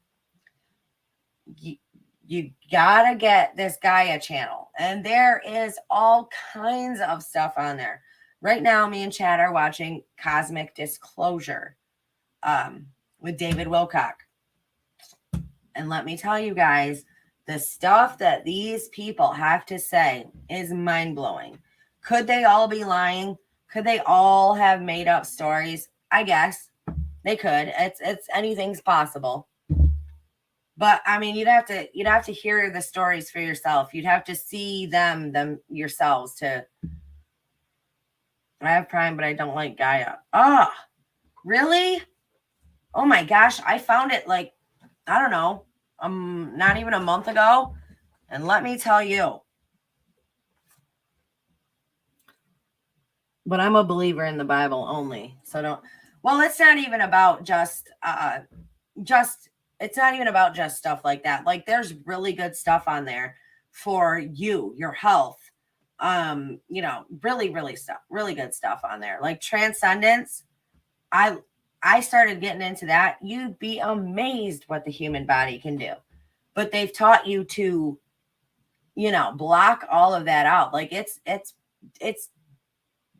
You gotta get this Gaia channel. And there is all kinds of stuff on there. Right now, me and Chad are watching Cosmic Disclosure with David Wilcock. And let me tell you guys, the stuff that these people have to say is mind-blowing. Could they all be lying? Could they all have made up stories? I guess they could. It's anything's possible. But I mean, you'd have to hear the stories for yourself. You'd have to see them yourselves to. I have Prime, but I don't like Gaia. Ah, really? Oh my gosh, I found it like, I don't know, not even a month ago. And let me tell you, but I'm a believer in the Bible only. So don't, well, it's not even about just, it's not even about just stuff like that. Like there's really good stuff on there for you, your health. You know, really good stuff on there. Like transcendence. I started getting into that. You'd be amazed what the human body can do. But they've taught you to, you know, block all of that out. Like it's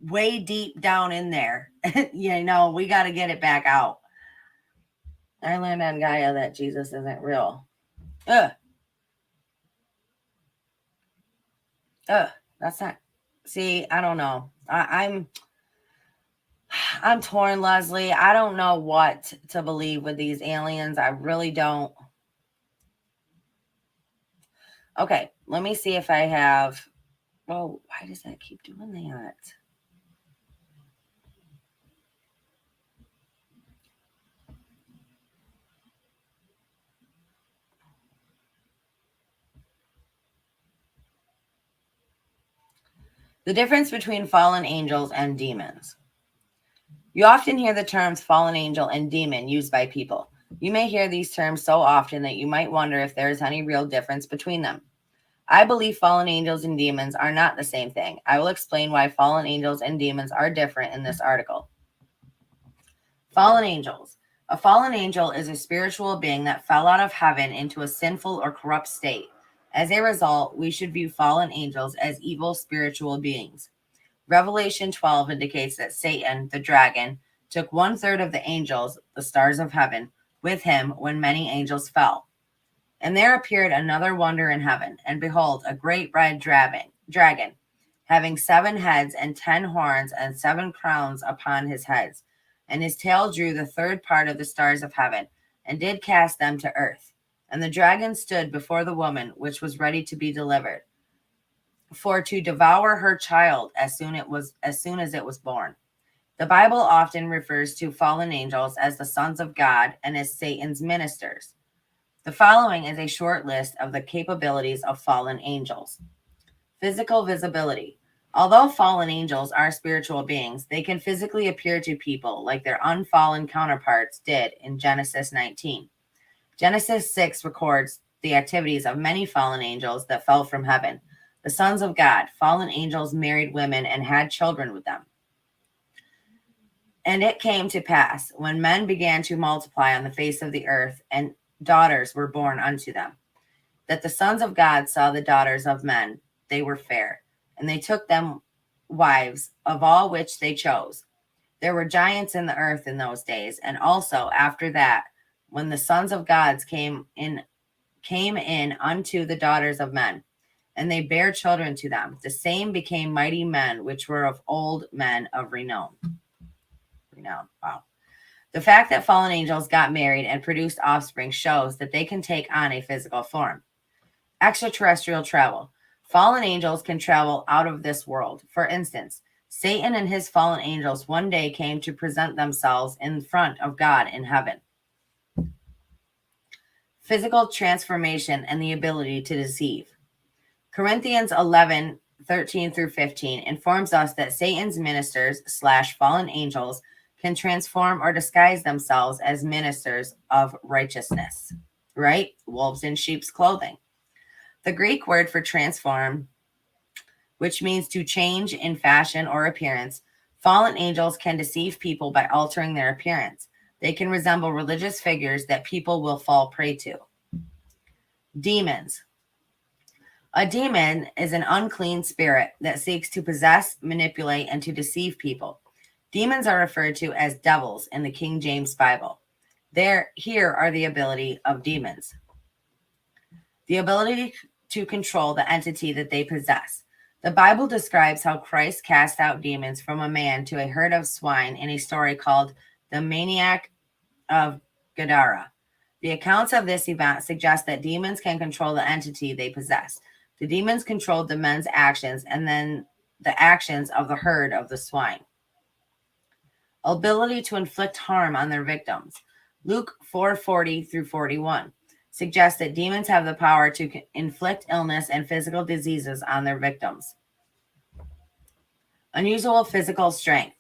way deep down in there. You know, we got to get it back out. I learned on Gaia that Jesus isn't real. That's not. See, I don't know. I'm torn, Leslie. I don't know what to believe with these aliens. I really don't. Okay, let me see if I have. Oh, why does that keep doing that? The difference between fallen angels and demons. You often hear the terms fallen angel and demon used by people. You may hear these terms so often that you might wonder if there is any real difference between them. I believe fallen angels and demons are not the same thing. I will explain why fallen angels and demons are different in this article. Fallen angels. A fallen angel is a spiritual being that fell out of heaven into a sinful or corrupt state. As a result, we should view fallen angels as evil spiritual beings. Revelation 12 indicates that Satan, the dragon, took 1/3 of the angels, the stars of heaven, with him when many angels fell. And there appeared another wonder in heaven, and behold, a great red dragon, having 7 heads and 10 horns and 7 crowns upon his heads. And his tail drew the 1/3 part of the stars of heaven, and did cast them to earth. And the dragon stood before the woman, which was ready to be delivered, for to devour her child as soon as it was born. The Bible often refers to fallen angels as the sons of God and as Satan's ministers. The following is a short list of the capabilities of fallen angels. Physical visibility. Although fallen angels are spiritual beings, they can physically appear to people like their unfallen counterparts did in Genesis 19. Genesis 6 records the activities of many fallen angels that fell from heaven. The sons of God, fallen angels, married women and had children with them. And it came to pass, when men began to multiply on the face of the earth, and daughters were born unto them, that the sons of God saw the daughters of men, they were fair, and they took them wives, of all which they chose. There were giants in the earth in those days, and also after that, when the sons of God came in unto the daughters of men, and they bare children to them. The same became mighty men, which were of old, men of renown. Wow. The fact that fallen angels got married and produced offspring shows that they can take on a physical form. Extraterrestrial travel. Fallen angels can travel out of this world. For instance, Satan and his fallen angels one day came to present themselves in front of God in heaven. Physical transformation and the ability to deceive. Corinthians 11:13-15 informs us that Satan's ministers / fallen angels can transform or disguise themselves as ministers of righteousness, right? Wolves in sheep's clothing. The Greek word for transform, which means to change in fashion or appearance, fallen angels can deceive people by altering their appearance. They can resemble religious figures that people will fall prey to. Demons. A demon is an unclean spirit that seeks to possess, manipulate, and to deceive people. Demons are referred to as devils in the King James Bible. Here are the ability of demons. The ability to control the entity that they possess. The Bible describes how Christ cast out demons from a man to a herd of swine in a story called The Maniac of Gadara. The accounts of this event suggest that demons can control the entity they possess. The demons controlled the men's actions and then the actions of the herd of the swine. Ability to inflict harm on their victims. Luke 4:40 through 41 suggests that demons have the power to inflict illness and physical diseases on their victims. Unusual physical strength.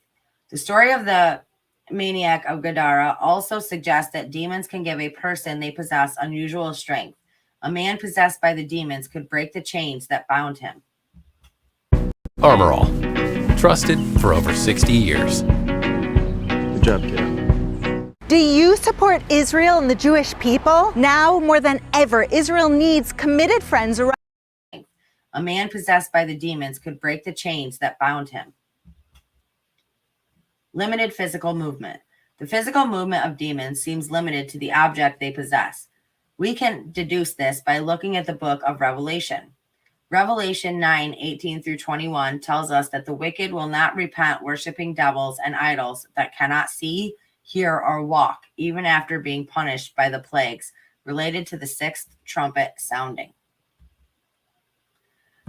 The story of the Maniac of Gadara also suggests that demons can give a person they possess unusual strength. A man possessed by the demons could break the chains that bound him. Armor All. Trusted for over 60 years. Good job, kiddo. Do you support Israel and the Jewish people? Now more than ever, Israel needs committed friends around. A man possessed by the demons could break the chains that bound him. Limited physical movement. The physical movement of demons seems limited to the object they possess. We can deduce this by looking at the book of Revelation. Revelation 9:18 through 21 tells us that the wicked will not repent worshiping devils and idols that cannot see, hear, or walk, even after being punished by the plagues related to the sixth trumpet sounding.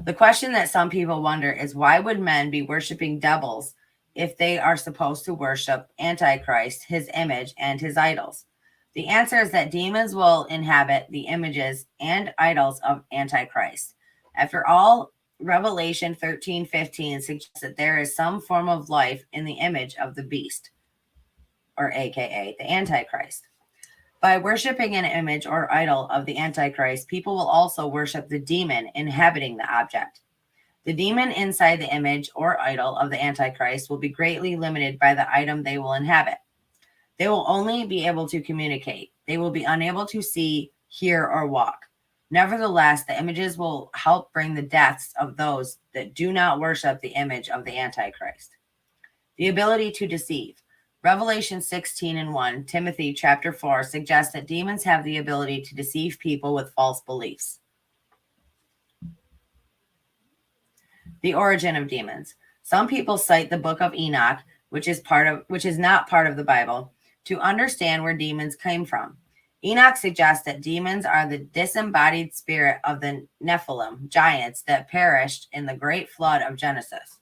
The question that some people wonder is, why would men be worshiping devils if they are supposed to worship Antichrist, his image, and his idols? The answer is that demons will inhabit the images and idols of Antichrist. After all, Revelation 13:15 suggests that there is some form of life in the image of the beast, or aka the Antichrist. By worshiping an image or idol of the Antichrist, people will also worship the demon inhabiting the object. The demon inside the image or idol of the Antichrist will be greatly limited by the item they will inhabit. They will only be able to communicate. They will be unable to see, hear, or walk. Nevertheless, the images will help bring the deaths of those that do not worship the image of the Antichrist. The ability to deceive. Revelation 16:1, Timothy chapter 4 suggests that demons have the ability to deceive people with false beliefs. The origin of demons. Some people cite the book of Enoch, which is not part of the Bible, to understand where demons came from. Enoch suggests that demons are the disembodied spirit of the Nephilim, giants that perished in the great flood of Genesis.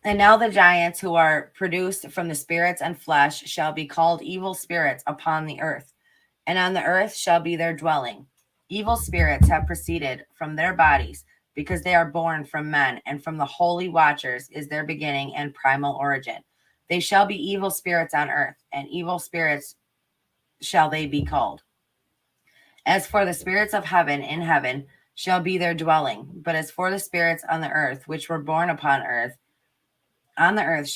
And now the giants who are produced from the spirits and flesh shall be called evil spirits upon the earth, and on the earth shall be their dwelling. Evil spirits have proceeded from their bodies, because they are born from men, and from the holy watchers is their beginning and primal origin. They shall be evil spirits on earth, and evil spirits shall they be called. As for the spirits of heaven, in heaven shall be their dwelling. But as for the spirits on the earth, which were born upon earth, upon the earth,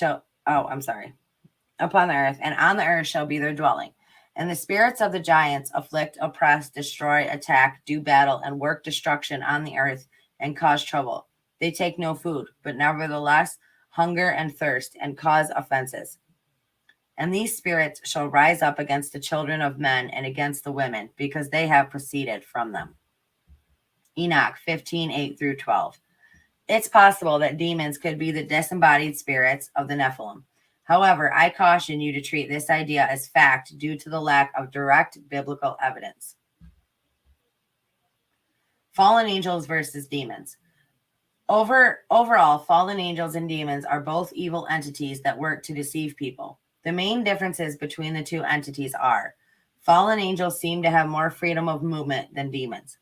and on the earth shall be their dwelling. And the spirits of the giants afflict, oppress, destroy, attack, do battle, and work destruction on the earth, and cause trouble. They take no food, but nevertheless hunger and thirst, and cause offenses. And these spirits shall rise up against the children of men and against the women, because they have proceeded from them. Enoch 15:8 through 12. It's possible that demons could be the disembodied spirits of the Nephilim. However, I caution you to treat this idea as fact due to the lack of direct biblical evidence. Fallen angels versus demons. Overall, fallen angels and demons are both evil entities that work to deceive people. The main differences between the two entities are: fallen angels seem to have more freedom of movement than demons.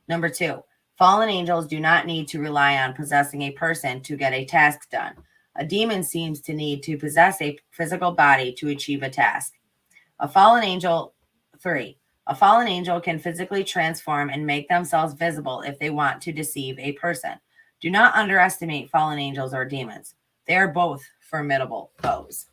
Number 2, fallen angels do not need to rely on possessing a person to get a task done. A demon seems to need to possess a physical body to achieve a task. 3, a fallen angel can physically transform and make themselves visible if they want to deceive a person. Do not underestimate fallen angels or demons. They are both formidable foes.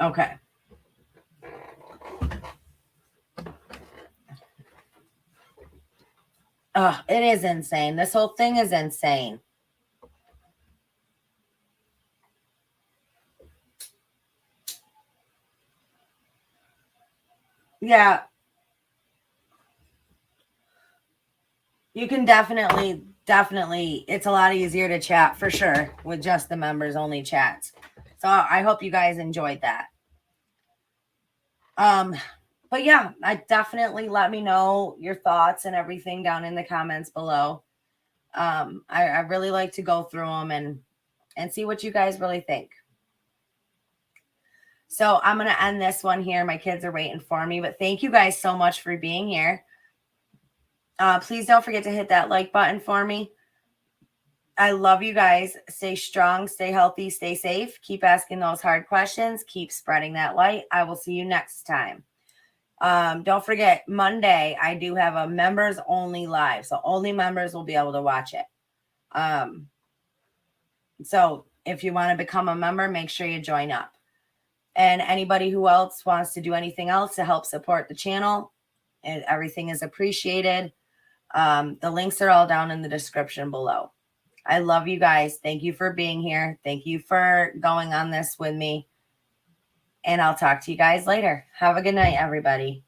Okay. Oh, it is insane. This whole thing is insane. Yeah. You can definitely, it's a lot easier to chat for sure with just the members only chats. So I hope you guys enjoyed that. But yeah, I definitely let me know your thoughts and everything down in the comments below. I really like to go through them and see what you guys really think. So I'm going to end this one here. My kids are waiting for me, but thank you guys so much for being here. Please don't forget to hit that like button for me. I love you guys. Stay strong, stay healthy, stay safe. Keep asking those hard questions. Keep spreading that light. I will see you next time. Don't forget, Monday, I do have a members only live. So only members will be able to watch it. So if you want to become a member, make sure you join up. And anybody who else wants to do anything else to help support the channel, and everything is appreciated. The links are all down in the description below. I love you guys. Thank you for being here. Thank you for going on this with me. And I'll talk to you guys later. Have a good night, everybody.